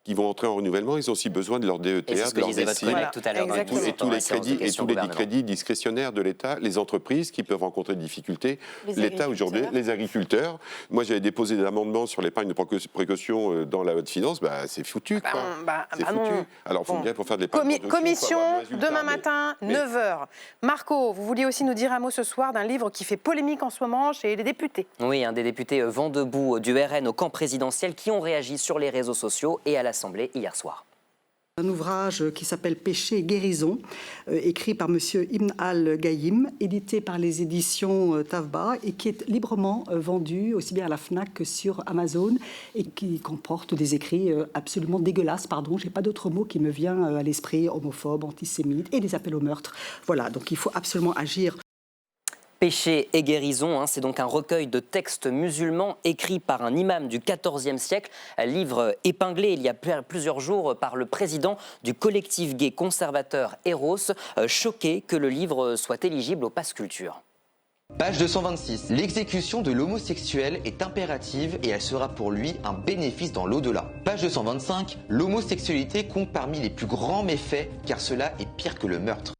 qui vont entrer en renouvellement, ils ont aussi besoin de leur DETA, de leur DSI, et tous les crédits discrétionnaires de l'État, les entreprises qui peuvent rencontrer des difficultés, l'État aujourd'hui, les agriculteurs. Moi, j'avais déposé des amendements sur l'épargne de précaution dans la loi de finances, c'est foutu. C'est foutu. Alors, il faut bien pour faire de l'épargne de précaution. Commission, demain matin, 9h. Marco, vous vouliez aussi nous dire un mot ce soir d'un livre qui fait polémique en ce moment chez les députés. Oui, un des députés vent debout du RN au camp présidentiel qui ont réagi sur les réseaux sociaux et à l'Assemblée hier soir. Un ouvrage qui s'appelle Péché et guérison, écrit par M. Ibn al-Gaïm, édité par les éditions Tavba et qui est librement vendu aussi bien à la FNAC que sur Amazon et qui comporte des écrits absolument dégueulasses, pardon, j'ai pas d'autre mot qui me vient à l'esprit, homophobes, antisémites et des appels au meurtre. Voilà, donc il faut absolument agir. Péché et guérison, c'est donc un recueil de textes musulmans écrits par un imam du XIVe siècle, un livre épinglé il y a plusieurs jours par le président du collectif gay conservateur Eros, choqué que le livre soit éligible au Pass Culture. Page 226. L'exécution de l'homosexuel est impérative et elle sera pour lui un bénéfice dans l'au-delà. Page 225. L'homosexualité compte parmi les plus grands méfaits car cela est pire que le meurtre.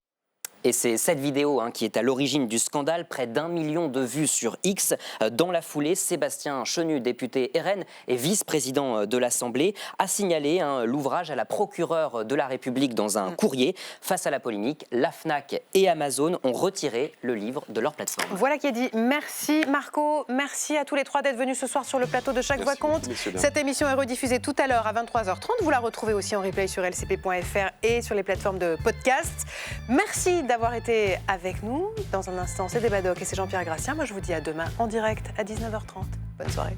Et c'est cette vidéo qui est à l'origine du scandale, près d'1 million de vues sur X. Dans la foulée, Sébastien Chenu, député RN et vice-président de l'Assemblée, a signalé l'ouvrage à la procureure de la République dans un courrier. Face à la polémique, la FNAC et Amazon ont retiré le livre de leur plateforme. Voilà qui est dit. Merci Marco, merci à tous les trois d'être venus ce soir sur le plateau de Chaque Voix compte. Cette émission est rediffusée tout à l'heure à 23h30. Vous la retrouvez aussi en replay sur lcp.fr et sur les plateformes de podcast. Merci d'avoir été avec nous. Dans un instant, c'est Débat Doc et c'est Jean-Pierre Gracien. Moi, je vous dis à demain en direct à 19h30. Bonne soirée.